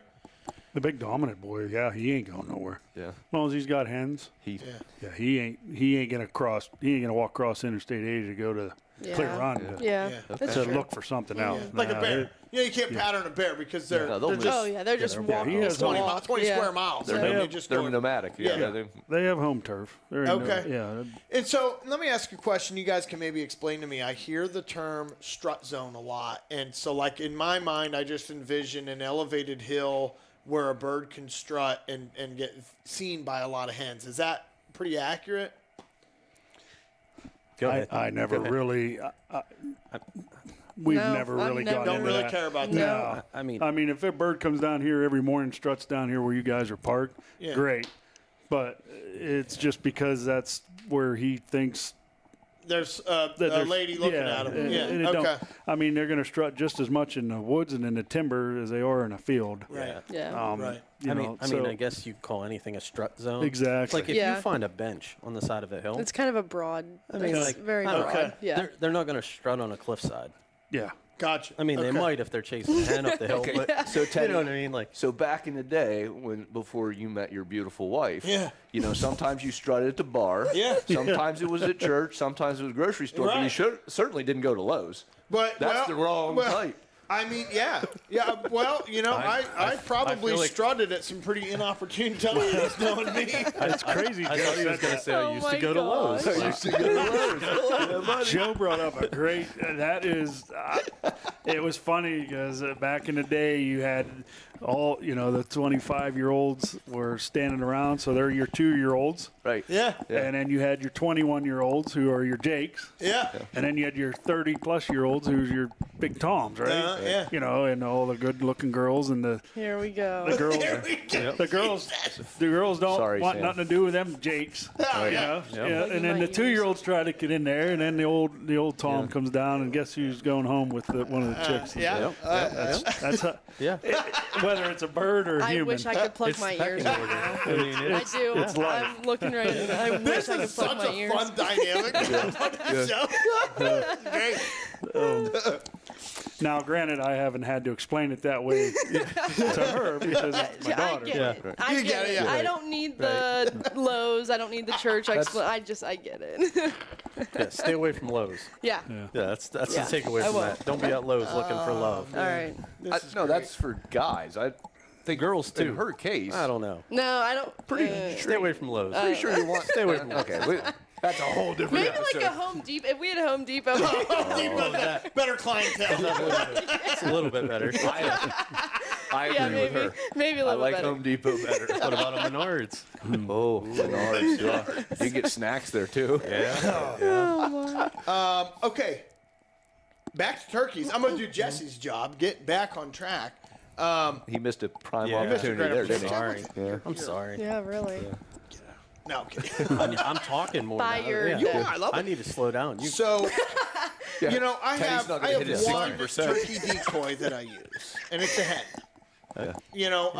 the big dominant boy, yeah, he ain't going nowhere. yeah, As long as he's got hens, he. yeah, he ain't gonna walk across Interstate 80 to go to Clear Run Yeah. Yeah. That's to true. look for something else. Like a Nah, bear. You can't pattern a bear because they're, No, they'll they're move. just Oh yeah, they're just they're walking. he has just 20, walk. 20 Yeah. square miles. They're, and then nom- they just they're go. nomadic. Yeah, Yeah. They have home turf. There ain't Okay. yeah. And so let me ask you a question. You guys can maybe explain to me. I hear the term strut zone a lot. And so, like, in my mind, I just envision an elevated hill where a bird can strut and get seen by a lot of hens. Is that pretty accurate? Go ahead. I never Go ahead. really. never really never- got Don't into really that. care about No. that. I mean, I mean, if a bird comes down here every morning, struts down here where you guys are parked, Yeah. great. But it's just because that's where he thinks There's that a there's- lady looking yeah, at him. and- Yeah. and it Okay. don't- I mean, they're going to strut just as much in the woods and in the timber as they are in a field. Right. Yeah. Right. You I know, mean, so- I guess you call anything a strut zone. Exactly. It's like if Yeah. you find a bench on the side of a hill, It's kind of a broad. I mean, it's like, very I don't broad. know. Okay. Yeah. they're not going to strut on a cliffside. Yeah. Gotcha. I mean, they Okay. might if they're chasing a hen up the hill, Okay, but so Teddy, you know what I mean? Like, so back in the day, before you met your beautiful wife, Yeah. you know, sometimes you strutted at the bar. Yeah. Sometimes it was at church. Sometimes it was grocery store. But you Right. certainly didn't go to Lowe's. But That's well, the wrong well, type. I mean, yeah. Well, you know, I probably feel like- strutted at some pretty inopportune times, knowing me. It's crazy. I Joe thought he was said going to that. say, I Oh used to my go to Lowe's. gosh. I used to go to Lowe's. Joe brought up a great. That is, it was funny because back in the day you had all the 25-year-olds were standing around, so they're your 2-year-olds, Right. Yeah. and then you had your 21-year-olds who are your Jakes, Yeah. and then you had your 30-plus-year-olds who's your big Toms, right? Yeah. You know, and all the good-looking girls and the Here we go. girls. There we go. The girls don't Sorry, want Sam. nothing to do with them Jakes. Oh, You yeah. know? Yeah. Yeah, Like and then my the 2-year-olds try to get in there, and then the old Tom comes down, and guess who's going home with one of the chicks? Yeah. That's how, Yeah. whether it's a bird or a I human. wish I could plug It's my the ears pecking right order. now. I mean, I do. it's life. I'm looking right at it. I This wish I could is plug such my a ears. fun dynamic on the show. Great. Now, granted, I haven't had to explain it that way to her because it's my I daughter. get Yeah. it. I You get get it, it. yeah. I don't need the Lowe's. I don't need the church. I get it. Yeah, stay away from Lowe's. yeah. Yeah, that's Yeah. the takeaway I from won't. that. Don't be at Lowe's looking for love. All right. No, that's for guys. I think Girls, too. In her case, I don't know. No, I don't. Stay away from Lowe's. Pretty sure you want. Stay away from Lowe's. Okay, that's a whole different Maybe episode. like a Home Depot. If we had a Home Depot. Better clientele. It's a little bit better. I yeah, agree with maybe. her. Maybe a I little like better. Home Depot better. What about a Menards? Oh, Menards, yeah. You can get snacks there too. Yeah. Okay. Back to turkeys. I'm going to do Jesse's job. Get back on track. He missed a prime Yeah. opportunity Great there, opportunity. didn't he? Sorry. I'm sorry. Yeah, really. No, I'm kidding. I'm talking more. By now. your- Yeah. You are, I love I it. need to slow down. You So, Yeah. you know, I Teddy's have not gonna hit his one 60%. turkey decoy that I use, and it's a hen. You know,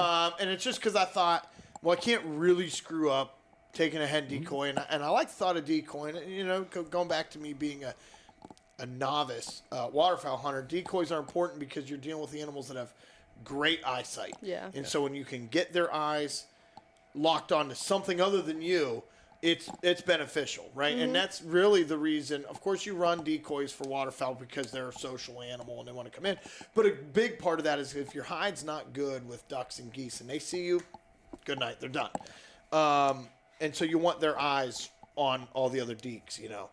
and it's just because I thought, well, I can't really screw up taking a hen decoy, and I like the thought of decoying. You know, going back to me being a novice waterfowl hunter, decoys are important because you're dealing with the animals that have great eyesight. Yeah. And so when you can get their eyes locked onto something other than you, it's beneficial, right? And that's really the reason. Of course, you run decoys for waterfowl because they're a social animal and they want to come in. But a big part of that is if your hide's not good with ducks and geese and they see you, good night, they're done. And so you want their eyes on all the other deeks, you know.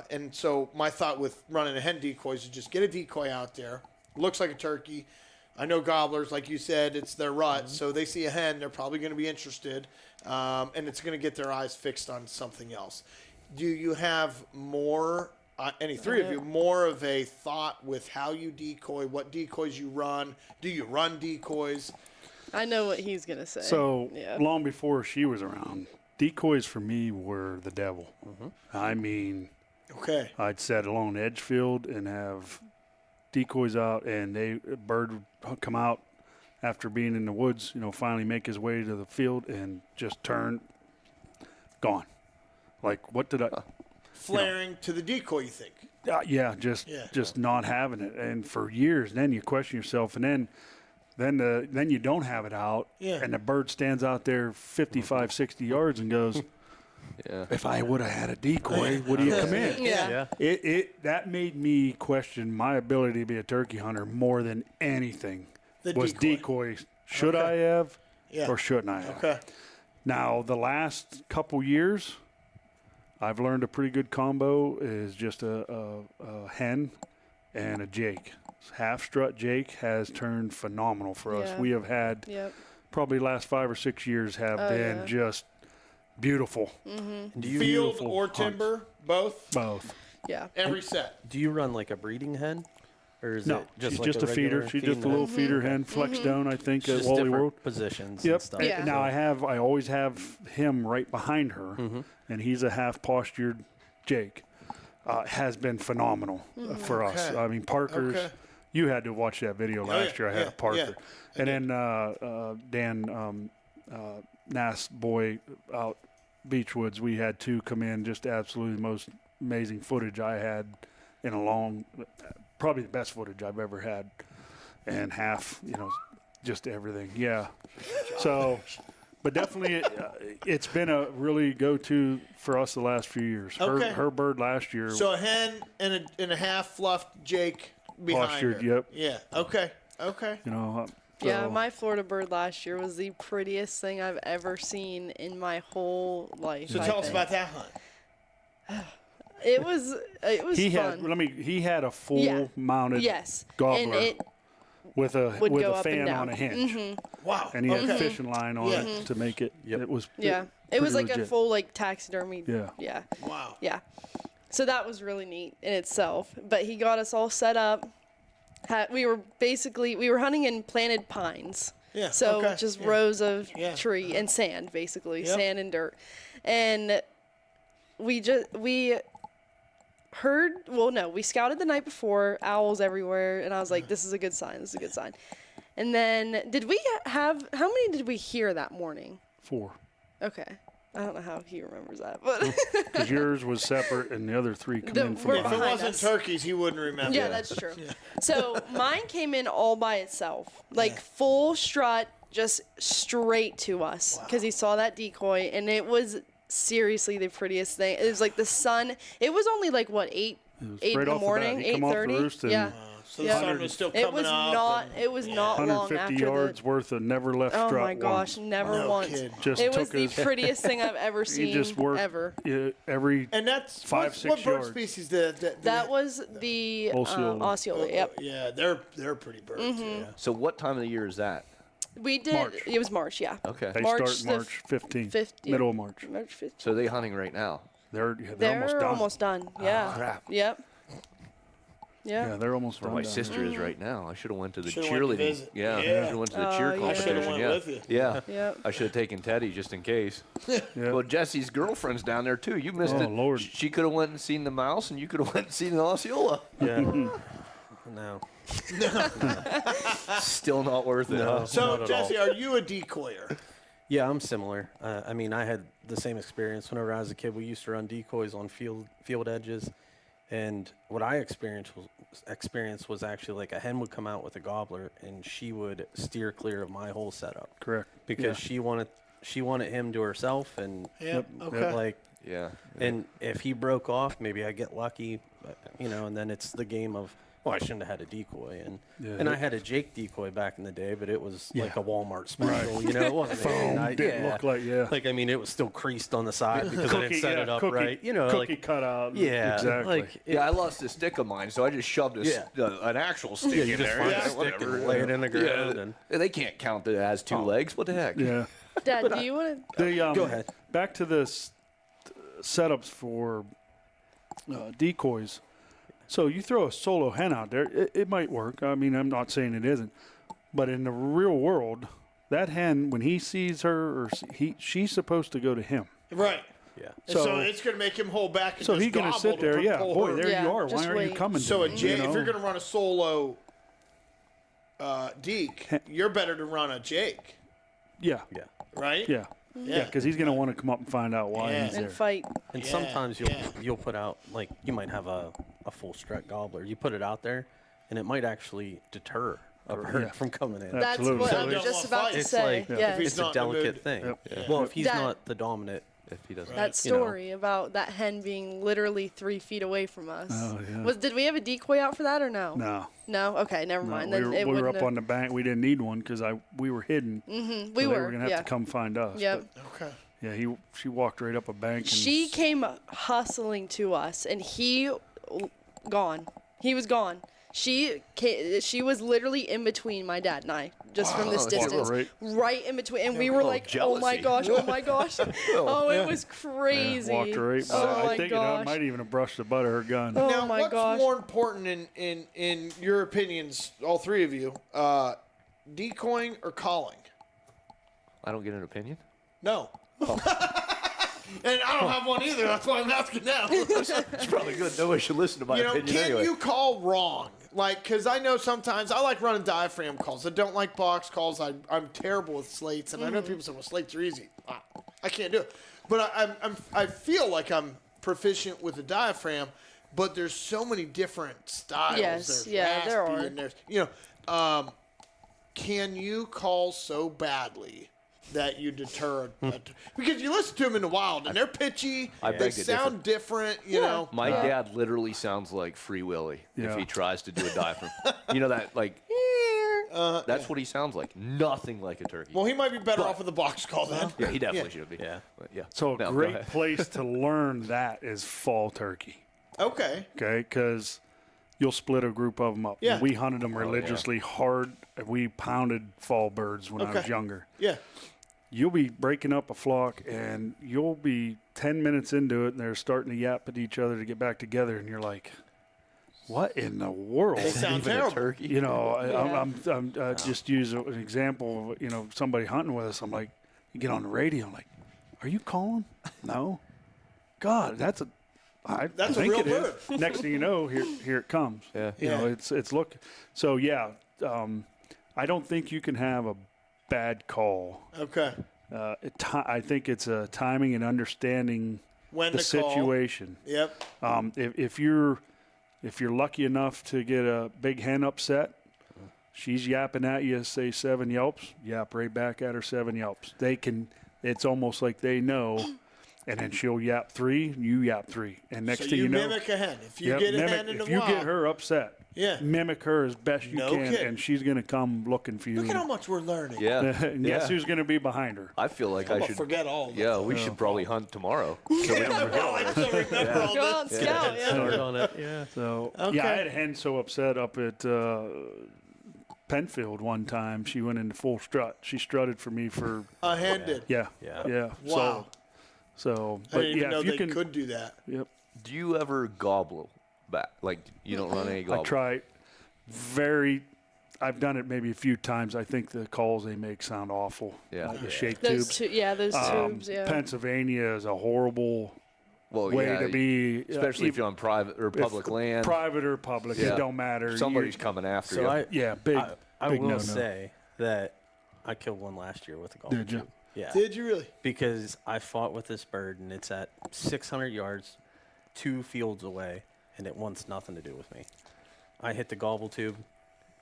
And so my thought with running a hen decoy is just get a decoy out there. Looks like a turkey. I know gobblers, like you said, it's their rut. So they see a hen, they're probably going to be interested. And it's going to get their eyes fixed on something else. Do you have more, any three of you, more of a thought with how you decoy, what decoys you run? Do you run decoys? I know what he's gonna say. So yeah. long before she was around, decoys for me were the devil. I mean, Okay. I'd set along the edge field and have decoys out, and a bird would come out after being in the woods, you know, finally make his way to the field and just turn, gone. Like, what did I? Flaring to the decoy, you think? Yeah, just not having it, and for years, then you question yourself, and then you don't have it out, Yeah. and the bird stands out there 55, 60 yards and goes, Yeah. if I would have had a decoy, would he have come in? Yeah. Yeah. That made me question my ability to be a turkey hunter more than anything. The was decoy. decoys. Should I have Yeah. or shouldn't I have? Okay. Now, the last couple years, I've learned a pretty good combo is just a hen and a Jake. Half strut Jake has turned phenomenal for us. Yeah. We have had Yep. probably last 5 or 6 years have been yeah. just beautiful. Do you Field Beautiful or hunts. timber, both? Both. Yeah. Every set. do you run like a breeding hen? Or is No, it just she's like just a feeder. regular She's just a feeding little hen? feeder hen, flex down, I think, at Just Wally different World. positions Yep. and stuff. Yeah. Now I always have him right behind her, and he's a half postured Jake. Has been phenomenal for us. Okay. I mean, Parker's. Okay. You had to watch that video last year. I had Parker, yeah. and then Dan Nass boy out Beechwoods. We had two come in, just absolutely the most amazing footage I had in a long, probably the best footage I've ever had, and half, just everything. Yeah. So, but definitely it's been a really go-to for us the last few years. Okay. Her bird last year. So a hen and a half fluffed Jake behind Postured, her. yep. Yeah. Okay. Yeah, so- my Florida bird last year was the prettiest thing I've ever seen in my whole life. So tell us about that hunt. It was fun. He had a full mounted gobbler and it with a would go a up and fan down. on a hinge. Wow. And he had fishing line on it to make it. Yep. It was it was like legit. a full taxidermy. Yeah. Wow. Yeah. So that was really neat in itself. But he got us all set up. We were hunting in planted pines. Yeah. So just rows of Yeah. tree and sand, basically, Yep. sand and dirt. And we scouted the night before, owls everywhere, and I was like, this is a good sign. This is a good sign. And then how many did we hear that morning? 4. Okay. I don't know how he remembers that, but Because yours was separate and the other 3 come in from we're If it behind. behind wasn't us. turkeys, he wouldn't remember. yeah, that's true. So mine came in all by itself, like full strut, just straight to us, because he saw that decoy, and it was seriously the prettiest thing. It was like the sun. It was only like what 8 in right the off the bat. morning, He come off the 8:30. roost and Yeah. So the sun was still coming It was up. not. and- It was not long 150 after yards the. worth of never left Oh strut my gosh! once. Never No once. kid. Just It was took the his, prettiest thing I've ever he seen. just worked ever. every And that's 5-6 what bird yards. species That was the Osceola. Osceola. Yep. Yeah, they're pretty birds. Yeah. So what time of the year is that? We did. March. It was March. Yeah. Okay. They March start March 15th, 15th. middle of March. March 15th. So are they hunting right now? They're They're almost done. Yeah. crap. Yep. Yeah, Yeah. they're almost Where done. my down sister there. is right now. I should have went to the Should've went to cheerleading. visit. Yeah, Yeah. should have went to the Oh, cheer yeah. I should have competition. went Yeah, with you. yeah. Yep. I should have taken Teddy just in case. Yeah. Well, Jesse's girlfriend's down there too. You missed Oh, it. Lord. She could have went and seen the mouse, and you could have went and seen the Osceola. Yeah. No. Still not worth it. No. huh? So Not at Jesse, are you a decoyer? Yeah, I'm similar. I mean, I had the same experience whenever I was a kid. We used to run decoys on field edges, and what I experienced was actually like a hen would come out with a gobbler, and she would steer clear of my whole setup Correct. because she wanted him to herself, and Yep. Okay. like, Yeah. and if he broke off, maybe I get lucky, but, and then it's the game of. Well, I shouldn't have had a decoy, and I had a Jake decoy back in the day, but it was like a Walmart special, It wasn't Foam didn't look like like I mean, it was still creased on the side because I didn't set it up right, Cookie cutout. yeah, exactly. like Yeah, I lost a stick of mine, so I just shoved an actual stick in you just there. find Yeah, a stick whatever. and lay it in the ground, Yeah. and They can't count that it has 2 legs. What the heck? yeah. Dad, do you want to? Go ahead. Back to the setups for decoys. So you throw a solo hen out there, it might work. I mean, I'm not saying it isn't, but in the real world, that hen, when he sees her, or she's supposed to go to him. Right. yeah. So it's going to make him hold back. And So just he's going to gobble sit there. Yeah, pull boy, her. there Yeah, you are. just Why aren't you wait. coming? So to a me, Jake, you if know? you're going to run a solo deke, you're better to run a Jake, yeah, right? yeah, Yeah. because he's going to want to come up and find out why Yeah. he's And there. fight. And Yeah, sometimes yeah. you'll put out like you might have a full strut gobbler. You put it out there, and it might actually deter a bird Yeah. from coming in. That's Absolutely. what So I was don't just want about to fight. It's say. like- Yes. If he's It's a not in the delicate mood. thing. Yep. Well, if he's Dad. not the dominant, If he doesn't. That story about that hen being literally 3 feet away from us. Oh, yeah. Did we have a decoy out for that or no? No, No? Okay, never no, mind. we Then were, it we were wouldn't up on the bank. We didn't need one because we were hidden. We So they were. going to have to come find us. Yep. Okay. But, yeah, she walked right up a bank. And She came hustling to us, and he gone. He was gone. She was literally in between my dad and I, just from this distance, right in between, and we were like, jealousy. oh my gosh, oh, it was crazy. Walked her right by. Oh my I think gosh. it might even have brushed the butt of her gun. Oh Now, my what's gosh. more important in your opinions, all three of you, decoying or calling? I don't get an opinion. No. And I don't have one either. That's why I'm asking now. It's probably good. Nobody should listen to my opinion can anyway. you call wrong? Like, because I know sometimes I like running diaphragm calls. I don't like box calls. I'm terrible with slates, and I know people say, well, slates are easy. I can't do it. But I feel like I'm proficient with the diaphragm, but there's so many different styles. Yes, there's yeah, there raspy are. and there's, can you call so badly that you deter because you listen to them in the wild and they're pitchy, they sound different, you know. My dad literally sounds like Free Willy if he tries to do a diaphragm. You know that, like, that's what he sounds like. Nothing like a turkey. Well, he might be better off with the box call then. Yeah, he definitely should be. Yeah. But, yeah. So a No, go great ahead. place to learn that is fall turkey. Okay. Okay, because you'll split a group of them up. Yeah. We hunted them religiously hard. We pounded fall birds when I was Okay. younger. Yeah. You'll be breaking up a flock, and you'll be 10 minutes into it, and they're starting to yap at each other to get back together, and you're like, what in the world? They sound Even a terrible. turkey. You know, I'm just use an example of, somebody hunting with us. I'm like, you get on the radio, I'm like, are you calling? No. God, that's a real it is. bird. Next thing you know, here it comes. Yeah. You know, it's look. So yeah, I don't think you can have a bad call. Okay. I think it's a timing and understanding When the to call. situation. Yep. If you're lucky enough to get a big hen upset, she's yapping at you, say 7 yelps, yap right back at her 7 yelps. It's almost like they know, and then she'll yap 3, you yap 3, and next So thing you you know, mimic a hen. If you get a hen in the if you wild, get her upset, mimic her as best you No can, kidding. and she's gonna come looking for you. look at how much we're learning. Yeah. and guess who's gonna be behind her? I feel like I'm I gonna should forget all of Yeah, we should probably hunt tomorrow. So we don't forget all I this. still remember all Go on, this. scout. Yeah. Start on it. Yeah. So Okay. yeah, I had a hen so upset up at Penfield one time. She went into full strut. She strutted for me for A hen did. yeah. Wow. So I but didn't even yeah, know if you they can, could do that. yep. Do you ever gobble back? Like, you don't run any gobble? I try I've done it maybe a few times. I think the calls they make sound awful. Yeah. Like the shake Those tubes. those tubes. Yeah. Pennsylvania is a horrible Well, way yeah, to be. especially if you're on private or public land. Private or public, Yeah. it don't matter. Somebody's coming after you. So big. I big will no-no. say that I killed one last year with a gobble Did you? tube. Yeah. Did you really? Because I fought with this bird, and it's at 600 yards, 2 fields away, and it wants nothing to do with me. I hit the gobble tube.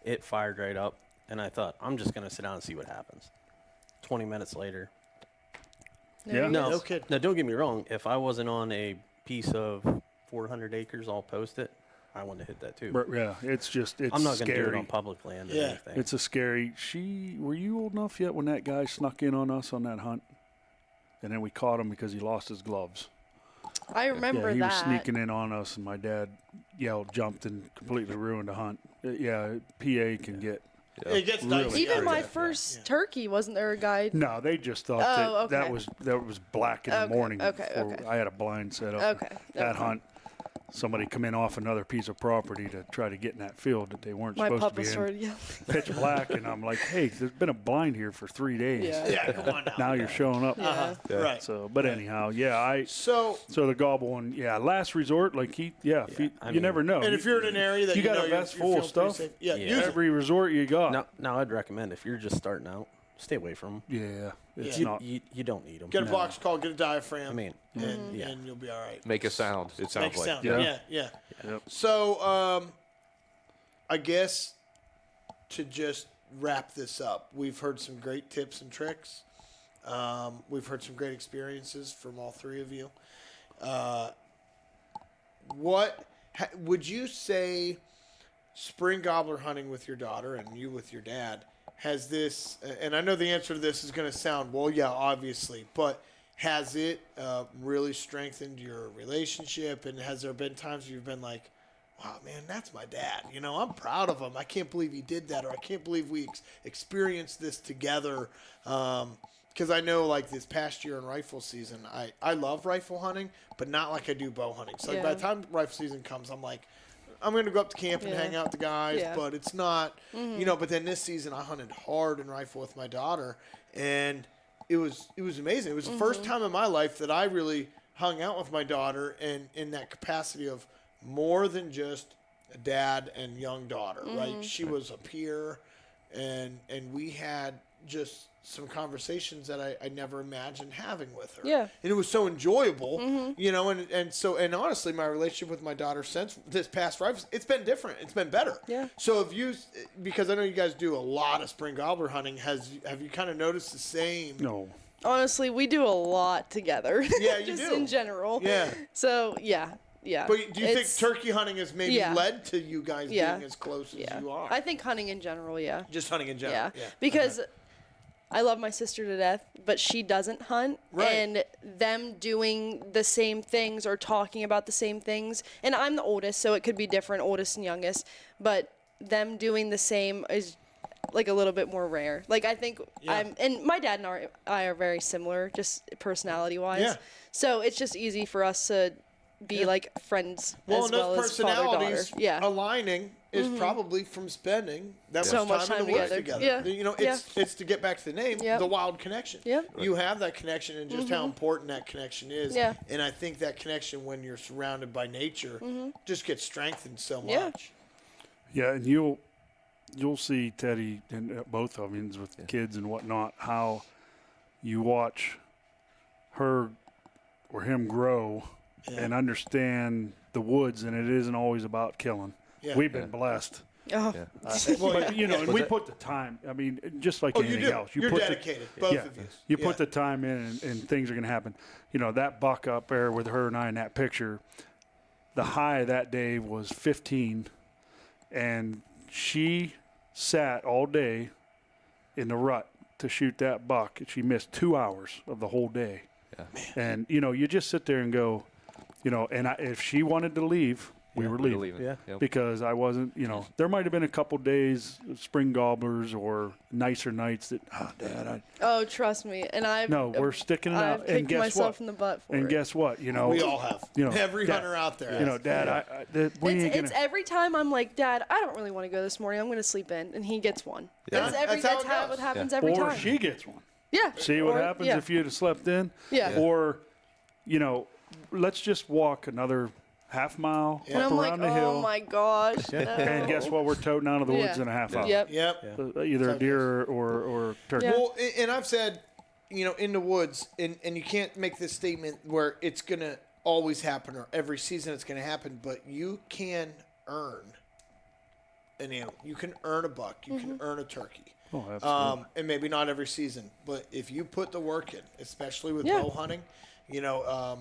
It fired right up, and I thought, I'm just going to sit down and see what happens. 20 minutes later. Yeah. No kidding. Now, don't get me wrong. If I wasn't on a piece of 400 acres, I'll post it. I want to hit that too. Yeah, it's I'm not going to scary. do it on public land or Yeah. anything. It's a scary. Were you old enough yet when that guy snuck in on us on that hunt? And then we caught him because he lost his gloves. I remember yeah, he that. was sneaking in on us, and my dad yelled, jumped, and completely ruined the hunt. PA can get. It gets dicey. Even out my there. first turkey, wasn't there a guide? No, they just thought Oh, that okay. that was black in the Okay, morning. okay, before okay. I had a blind set up. Okay, That okay. hunt, somebody come in off another piece of property to try to get in that field that they weren't My supposed pup to be was in. started yelling. Pitch black, and I'm like, hey, there's been a blind here for 3 days. Yeah. Yeah, come on now. Now you're showing up. Yeah. Right. So, but anyhow, yeah, So, so the gobble one, last resort, like you mean- never know. and if you're in an area that you you got know a you're vest feeling full of pretty stuff, safe, use it. every resort you got. Now, I'd recommend if you're just starting out, stay away from them. Yeah, it's You, not. you don't need them. Get a box call, get a diaphragm. I mean, and, yeah. and you'll be all right. Make a sound. It sounds Make a like. sound. Yeah. Yeah. Yep. So, I guess to just wrap this up, we've heard some great tips and tricks. We've heard some great experiences from all three of you. Would you say spring gobbler hunting with your daughter and you with your dad has this, and I know the answer to this is going to sound, well, yeah, obviously, but has it really strengthened your relationship? And has there been times you've been like, wow, man, that's my dad. You know, I'm proud of him. I can't believe he did that, or I can't believe we experienced this together. Because I know, like, this past year in rifle season, I love rifle hunting, but not like I do bow hunting. So, like, by the time rifle season comes, I'm like, I'm going to go up to camp and hang out with the guys, but it's not, you know, but then this season I hunted hard in rifle with my daughter, and it was amazing. It was the first time in my life that I really hung out with my daughter in that capacity of more than just a dad and young daughter, right? She was a peer, and we had just some conversations that I never imagined having with her. Yeah. And it was so enjoyable, you know, and honestly, my relationship with my daughter since this past rifle, it's been different. It's been better. Yeah. So because I know you guys do a lot of spring gobbler hunting, have you kind of noticed the same? No. Honestly, we do a lot together. Yeah, you just do. in general. Yeah. So, yeah. But do you think turkey hunting has maybe Yeah. led to you guys being as close as you are? I think hunting in general, yeah. Just hunting in general. Yeah. Because I love my sister to death, but she doesn't hunt. Right. And them doing the same things or talking about the same things. And I'm the oldest, so it could be different, oldest and youngest. But them doing the same is like a little bit more rare. Like I think and my dad and I are very similar, just personality-wise. Yeah. So it's just easy for us to be like friends as well as personalities father-daughter. Yeah. aligning is probably from spending that So much much time in the time woods together. together. Yeah. You know, it's to get back to the name, the wild connection. Yep. You have that connection and just how important that connection is. Yeah. And I think that connection when you're surrounded by nature just gets strengthened so much. Yeah. Yeah, and you'll see Teddy and both of you with kids and whatnot, how you watch her or him grow and understand the woods, and it isn't always about killing. Yeah. We've been blessed. Oh. But, you know, and we put the time. I mean, just like anything else. You're put dedicated, both of you. You put the time in, and things are going to happen. You know, that buck up there with her and I in that picture, the high that day was 15, and she sat all day in the rut to shoot that buck. She missed 2 hours of the whole day. Yeah. And, you know, you just sit there and go, you know, and if she wanted to leave, we were leaving. Yeah. Yep. Because I wasn't, you know, there might have been a couple days, spring gobblers or nicer nights that, Dad, Oh, trust me. And we're sticking it I've out. kicked And guess myself what? in the butt for And it. guess what? You know, We all have. You know, Every Dad, hunter out there. you know, Dad, It's every time I'm like, Dad, I don't really want to go this morning. I'm going to sleep in. And he gets one. Yeah. That's That's how it what goes. happens every or time. she gets one. Yeah. See what Or- happens yeah. if you'd have slept in? Yeah. Or, you know, let's just walk another half mile And up I'm around like, the hill. oh my gosh. No. And guess what? We're toting out of the woods Yeah. in a half hour. Yep. Yep. Either a deer or turkey. Yeah. Well, and I've said, you know, in the woods, and you can't make this statement where it's going to always happen or every season it's going to happen, but you can earn an animal. You can earn a buck. You can earn a turkey. Oh, absolutely. And maybe not every season, but if you put the work in, especially with Yeah. bow hunting, you know,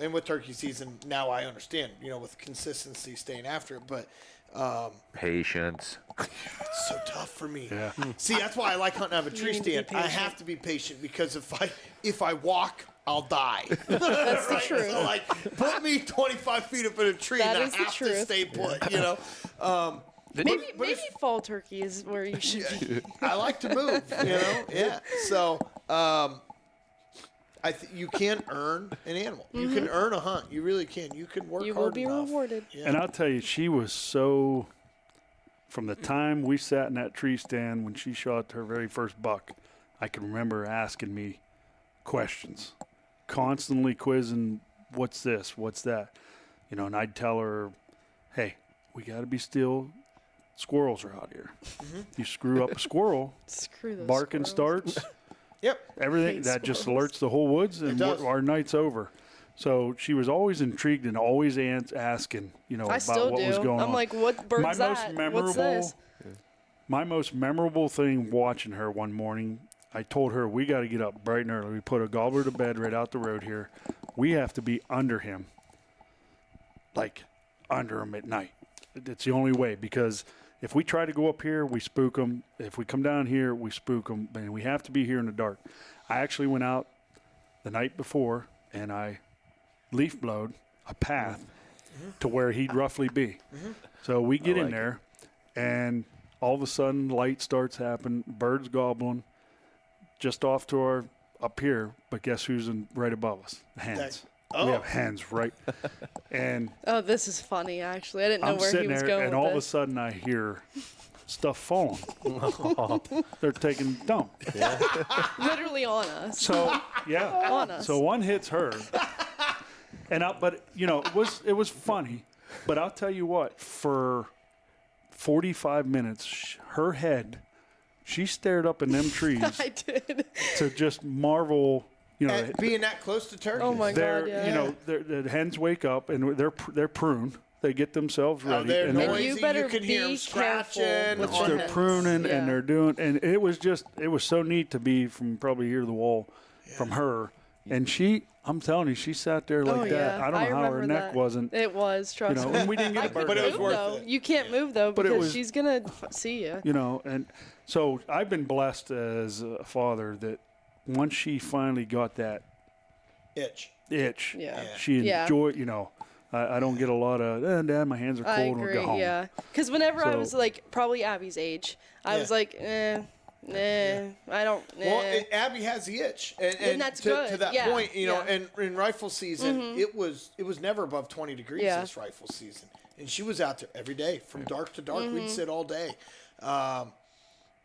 and with turkey season, now I understand, you know, with consistency staying after it, but Patience. it's so tough for me. Yeah. See, that's why I like hunting out of a tree need to be stand. I patient. have to be patient because if I walk, I'll die. That's the truth. So, like, put me 25 feet up in a tree That and I is the have to truth. stay put, you know. Maybe but maybe fall turkey is where you should be. I like to move, you know. Yeah. So, you can earn an animal. You can earn a hunt. You really can. You can work You hard will be enough. rewarded. Yeah. And I'll tell you, she was so, from the time we sat in that tree stand when she shot her very first buck, I can remember asking me questions, constantly quizzing, what's this, what's that? You know, and I'd tell her, hey, we got to be still. Squirrels are out here. You screw up a squirrel, Screw those barking squirrels. starts, Yep. everything, Hate that just squirrels. alerts the whole woods, and does. our night's over. So she was always intrigued and always asking, you know, I about still what do. was going I'm on. like, what bird's my that? most What's this? My most memorable thing watching her one morning, I told her, we got to get up bright and early. We put a gobbler to bed right out the road here. We have to be under him, like under him at night. It's the only way, because if we try to go up here, we spook them. If we come down here, we spook them. And we have to be here in the dark. I actually went out the night before and I leaf blowed a path to where he'd roughly be. So we get in there, and all of a sudden light starts happening, birds gobbling, just off to our up here. But guess who's right above us? The hens. We have hens, right? And Oh, this is funny, actually. I didn't know I'm where he sitting was there, going and with all of a this. sudden I hear stuff falling. They're taking dump. Literally on us. So yeah, On us. so one hits her, but it was funny. But I'll tell you what, for 45 minutes, her head, she stared up in them trees I did. to just marvel. At being that close to turkey. Oh my They're, God, yeah. the hens wake up and they're pruned. They get themselves ready. They're and noisy. you better can hear them be scratching. careful with on they're the it. pruning Yeah. and they're doing, and it was so neat to be from probably here to the wall from her. And I'm telling you, she sat there like Oh, that. yeah. I don't know how her remember neck that. wasn't, It was, trust me. and we didn't get a bird. But it was Move, worth though. it. You can't move, though, But it because was- she's going to see you. And so I've been blessed as a father that once she finally got that Itch. itch, Yeah. she Yeah. enjoyed, I don't get a lot of, Dad, my hands are cold, I and we'll agree, go home. yeah. Because whenever I So- was, like, probably Abby's age, I was Yeah. like, I don't, Well, Abby has the itch, and that's to good, that yeah, point, yeah. Mm-hmm. and in rifle season, it was never above 20 degrees Yeah. this rifle season, and she was out there every day from dark to dark. Mm-hmm. We'd sit all day,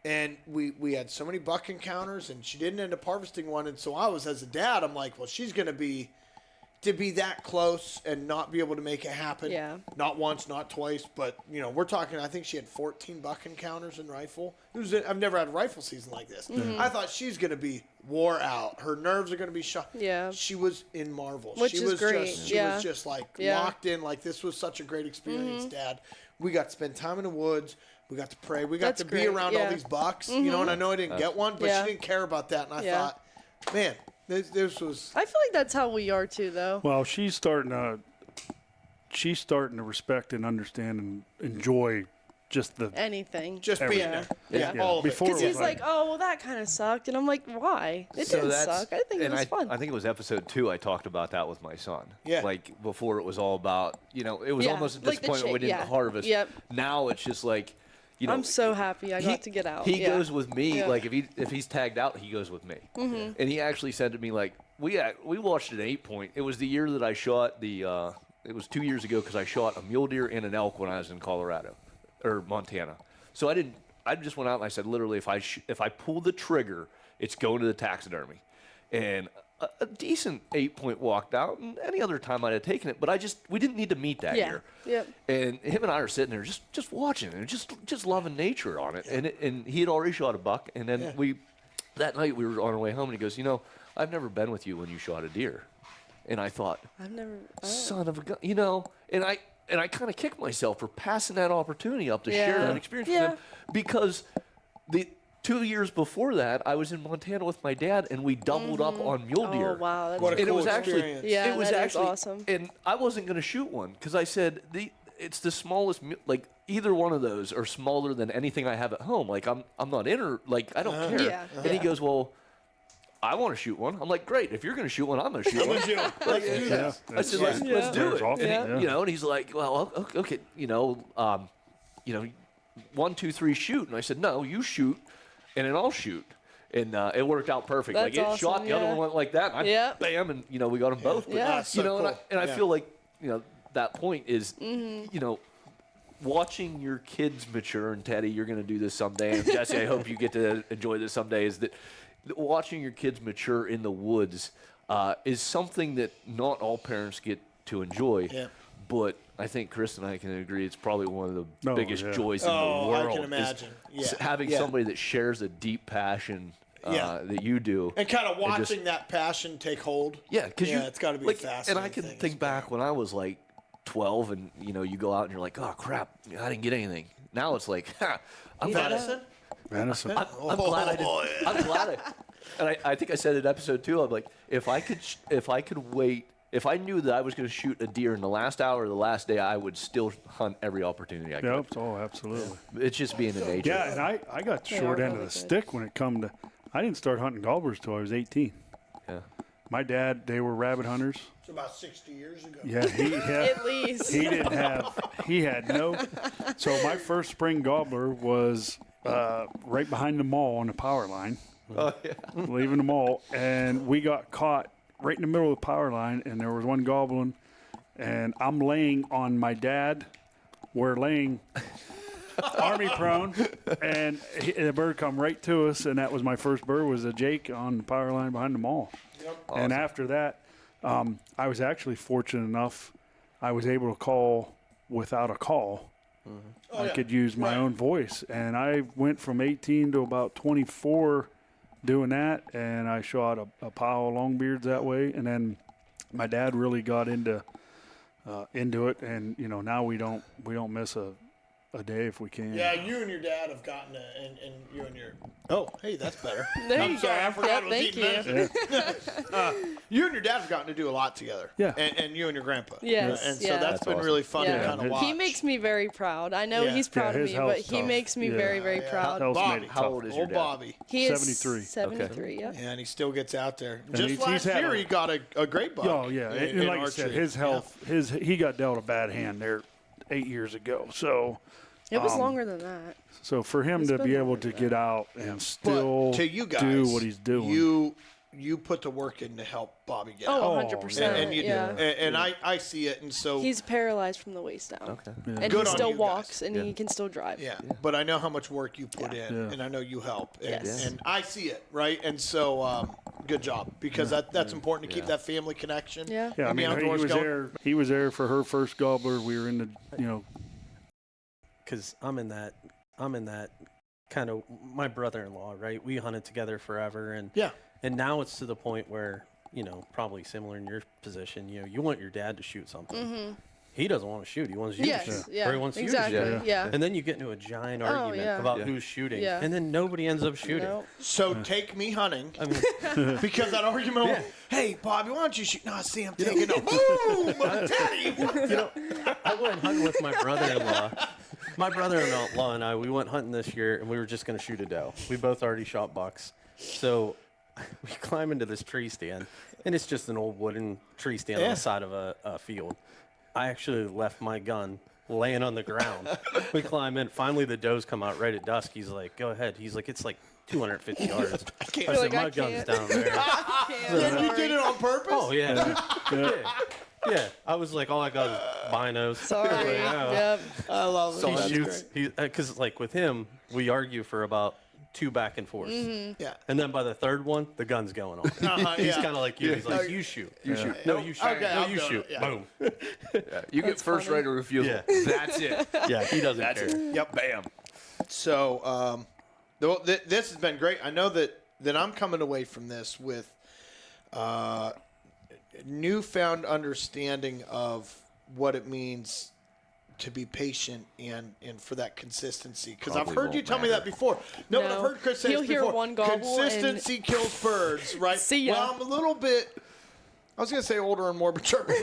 and we had so many buck encounters, and she didn't end up harvesting one, and so I was, as a dad, I'm like, well, she's gonna be that close and not be able to make it happen. Yeah. Not once, not twice, but we're talking. I think she had 14 buck encounters in rifle. I've never had a rifle season like this. Mm-hmm. I thought she's gonna be wore out. Her nerves are gonna be shot. Yeah. She was in marvel. Which she is was great, Just, she yeah. was just like Yeah. locked in. Like this was such a great experience, Mm-hmm. Dad. We got to spend time in the woods. We got to pray. We got That's to be great, around all yeah. these bucks. And I know I didn't get one, but Yeah. she didn't care about that. And I Yeah. thought, man, this was. I feel like that's how we are, too, though. Well, she's starting to respect and understand and enjoy just the Anything. Just being Yeah. there. Yeah. All of it. Before Because it he's was like, oh, well, that kind of sucked. And I'm like, why? It didn't suck. I think it was fun. I think it was episode 2. I talked about that with my son. Yeah. Like before, it was all about it was Yeah, almost at like this the point when we didn't yeah. harvest. Yep. Now it's just like I'm so happy I got to get out. He Yeah. goes with me. Yeah. Like if he's tagged out, he goes with me. Mm-hmm. And he actually said to me like we watched an 8-point. It was the year that I shot the. It was 2 years ago because I shot a mule deer and an elk when I was in Colorado or Montana. So I just went out and I said literally if I pull the trigger, it's going to the taxidermy, and a decent 8-point walked out. And any other time I'd have taken it, but we didn't need to meet that Yeah. year. Yep. And him and I are sitting there just watching and just loving nature on it. And he had already shot a buck. And then that night we were on our way home and he goes, I've never been with you when you shot a deer. And I thought, I've never. son of a gun, and I kind of kicked myself for passing that opportunity up to share Yeah. that experience Yeah. with him because the 2 years before that I was in Montana with my dad and we doubled up on mule deer. Oh, wow. That's What a And cool it was actually experience. Yeah, it was that is actually awesome. And I wasn't going to shoot one because I said it's the smallest like either one of those are smaller than anything I have at home. Like I'm not I don't care. Yeah, And he goes, well, I want to shoot one. I'm like, great. If you're going to shoot one, I'm going to shoot one. Let's do this. I said, let's do Deer's it. awesome, And yeah. and he's like, well, okay, 1, 2, 3, shoot. And I said, no, you shoot, and then I'll shoot. And it worked out perfect. That's like it shot, awesome, the other yeah. one went like that. And I Yep. bam, and we got them both. But, Yeah. That's so and cool. I Yeah. feel like that point is Mm-hmm. watching your kids mature. And Teddy, you're going to do this someday. And Jesse, I hope you get to enjoy this someday. Is that watching your kids mature in the woods is something that not all parents get to enjoy. Yeah. But I think Chris and I can agree it's probably one of the Oh, biggest yeah. joys in Oh, the world. I can is imagine. Yeah. having Yeah. somebody that shares a deep passion Yeah. that you do. And kind of just- watching that passion take hold. Yeah, because it's got to be like, a fascinating and I can thing. think back when I was like 12, and you go out and you're like, oh crap, I didn't get anything. Now it's like, I'm glad. Venison? venison. I'm glad I did. I'm glad I. And I think I said in episode 2, I'm like, if I could wait, if I knew that I was going to shoot a deer in the last hour of the last day, I would still hunt every opportunity I could. Yep. Oh, absolutely. It's just being in nature. Yeah, and I got They short are end of really the good. stick when it come to. I didn't start hunting gobblers till I was 18. Yeah. my dad, they were rabbit hunters. It's about 60 years ago. Yeah, At least. he had no. So my first spring gobbler was right behind the mall on the power line. Oh, yeah. Leaving the mall, and we got caught right in the middle of the power line, and there was one gobbling, and I'm laying on my dad. We're laying army prone, and the bird come right to us, and that was my first bird, was a Jake on the power line behind the mall. Yep. Awesome. And after that, I was actually fortunate enough, I was able to call without a call. Mm-hmm. I could use my own voice, and I went from 18 to about 24 doing that, and I shot a pile of longbeards that way, and then my dad really got into it, and now we don't miss a day if we can. Yeah, you and your dad have gotten to, and you and your. Oh, hey, that's better. There you go. I forgot it was thank eating you. medicine. You and your dad have gotten to do a lot together. Yeah. And you and your grandpa. Yes, And so yeah. that's been awesome. really fun to Yeah. kind of watch. He makes me very proud. I know Yeah. he's proud Yeah, of his me, but health's he tough. makes me Yeah. very, very proud. Health Bob, made it How tough. old is your Old dad? Bobby. He is 73. 73, yeah. Yeah, and he still gets out there. And Just he's last had year, a- he got a great buck. Oh yeah, in and like I archery. said, his health, he got dealt a bad hand there 8 years ago. So It was longer than that. So for him It's to been be able longer to than get out and still But to you guys, do what he's doing, you put the work in to help Bobby get Oh, out. 100%. And you yeah. do. And I see it. And so He's paralyzed from the waist down. Okay. And Good he on still you walks guys. and he can still drive. yeah, but I know how much work you put in, Yeah. and I know you help, and, Yes. and I see it, right? And so, good job, because that's important to keep that family connection. Yeah. yeah, I and the mean, he outdoors was going. there. He was there for her first gobbler. We were in the, Because I'm in that kind of, my brother-in-law, right? We hunted together forever, and Yeah. and now it's to the point where, probably similar in your position, you want your dad to shoot something. Mm-hmm. He doesn't want to shoot. He wants you Yes. to shoot. Yeah. Or he wants exactly. you to shoot. Yeah. And then you get into a giant argument yeah. about Yeah. who's shooting, Yeah. and then nobody ends up shooting. No. So take me hunting, I mean, because that argument. Hey, Bobby, why don't you shoot? No, Sam, take it. Boom, daddy. I went hunting with my brother-in-law. My brother-in-law and I, we went hunting this year, and we were just going to shoot a doe. We both already shot bucks. So we climb into this tree stand, and it's just an old wooden tree stand on the side of a field. I actually left my gun laying on the ground. We climb in. Finally, the does come out right at dusk. He's like, go ahead. He's like, it's like 250 yards. I can't- said, Like, I my gun's can't. down there. And you did it on purpose? Oh, yeah. Yeah. I was like, all I got is binos. Sorry. Yeah. Yep. I love it. He shoots. Because like with him, we argue for about 2 back and forth. Yeah. And then by the third one, the gun's going off. He's yeah. kind of like you. He's like, you shoot. You shoot. No, you shoot. Okay, no, I'm you doing shoot. it, yeah. Boom. You get first funny. right of refusal. Yeah. That's it. Yeah, he doesn't That's care. it. Yep. Bam. So, this has been great. I know that I'm coming away from this with newfound understanding of what it means to be patient and for that consistency. Because I've Probably heard you won't tell me matter. that before. No, but No. I've heard Chris say He'll this hear before. one gobble and- Consistency kills birds, right? See ya. Well, I'm a little bit. I was gonna say older and more mature, but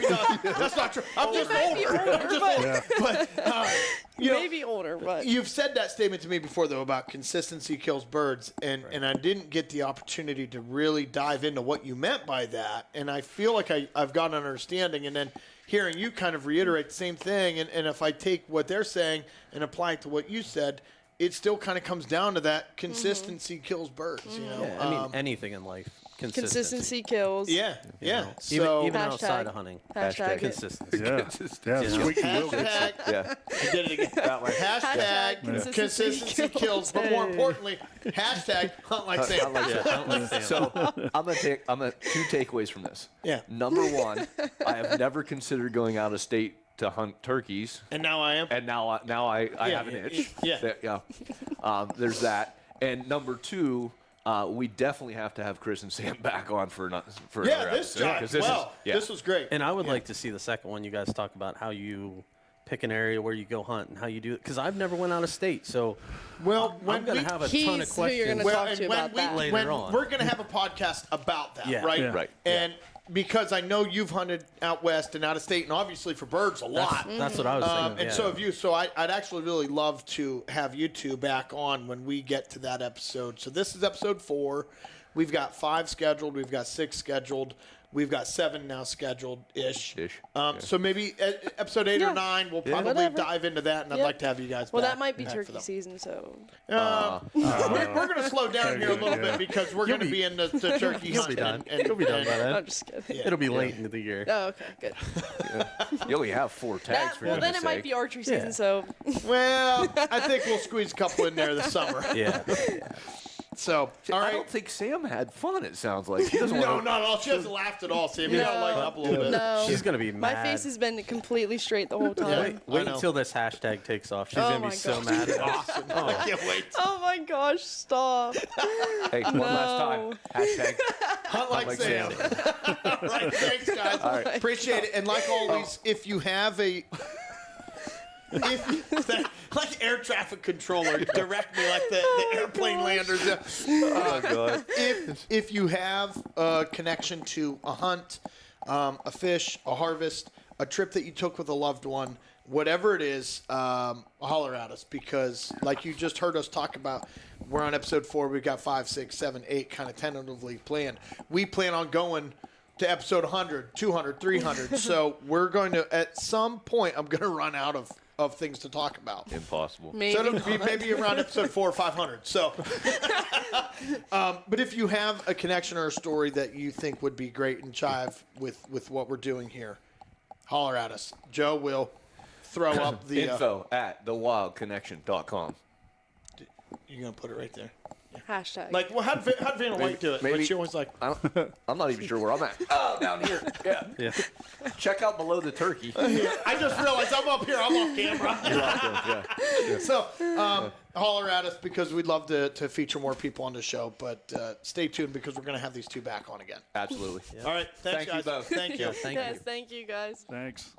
that's not true. I'm just might be older. older, I'm just older. But you know, Maybe older, but you've said that statement to me before, though, about consistency kills birds, and I didn't get the opportunity to really dive into what you meant by that, and I feel like I've got an understanding, and then hearing you kind of reiterate the same thing, and if I take what they're saying and apply it to what you said, it still kind of comes down to that consistency kills birds, you know? Yeah, I mean, anything in life. consistency kills. Yeah. Even So, even Hashtag- outside of hunting. Hashtag it. Consistency. yeah, squeaky wheel gets it. hashtag, Yeah. I did it again. Hashtag Hashtag consistency kills, but more importantly, hashtag hunt like Sam. Yeah, hunt like Sam. So I'm gonna two takeaways from this. Yeah. Number one, I have never considered going out of state to hunt turkeys, And now I am. and now I have an itch. Yeah. Yeah. There's that. And number two, we definitely have to have Chris and Sam back on for another This episode, job. 'cause This was great. And I would like to see the second one. You guys talk about how you pick an area where you go hunt and how you do it. Because I've never went out of state, so Well, I'm going to have a ton of He's who you're questions. gonna talk to about that. Later on. we're going to have a podcast about that, Yeah. right? Yeah. Right. And because I know you've hunted out west and out of state, and obviously for birds a lot. That's what I was thinking. And yeah. so have you. So I'd actually really love to have you two back on when we get to that episode. So this is episode 4. We've got 5 scheduled. We've got 6 scheduled. We've got 7 now scheduled-ish. Ish, So maybe episode 8 Yeah. or 9, we'll probably Whatever. dive into that, and I'd Yep. like to have you guys Well, back. that might be for turkey them. season, so. We're going to slow down here a little bit because we're going to be into the turkey You'll hunt. be done. And, You'll be done by then. I'm just kidding. Yeah. It'll be late into the year. Oh, okay, good. You only have 4 tags for Well, then goodness it might sake. be archery season, Yeah. so. Well, I think we'll squeeze a couple in there this summer. Yeah. So, all I right. don't think Sam had fun, it sounds like. She doesn't No, want not at all. She hasn't laughed at all, Sam. You gotta lighten up a little bit. No. She's gonna be mad. My face has been completely straight the whole time. I Wait know. until this hashtag takes off. She's Oh gonna my be so gosh. mad at us. Awesome. I can't wait. Oh my gosh, stop. Hey, one last time. Hashtag Hunt like like Sam. All right, thanks, guys. All right. Appreciate it. And like always, if you have a... like air traffic controller, direct me like the airplane landers. Oh, God. If you have a connection to a hunt, a fish, a harvest, a trip that you took with a loved one, whatever it is, holler at us, because like you just heard us talk about, we're on episode 4. We've got 5, 6, 7, 8 kind of tentatively planned. We plan on going to episode 100, 200, 300. So we're going to, at some point, I'm going to run out of things to talk about. Impossible. Maybe. So it'll be maybe around episode 4 or 500. So, but if you have a connection or a story that you think would be great and jive with what we're doing here, holler at us. Joe will throw up the Info at thewildconnection.com. You're gonna put it right there. Hashtag. Like, well, how'd Vanna White do it? maybe- Like, she always like, I'm not even sure where I'm at. Oh, down here. Yeah. Yeah. Check out below the turkey. I just realized I'm up here. I'm off camera. Yeah. So, holler at us because we'd love to feature more people on the show. But stay tuned because we're gonna have these 2 back on again. Absolutely. All right, thanks, Thank you guys. both. Thank you. Thank yes, you. thank you guys. Thanks.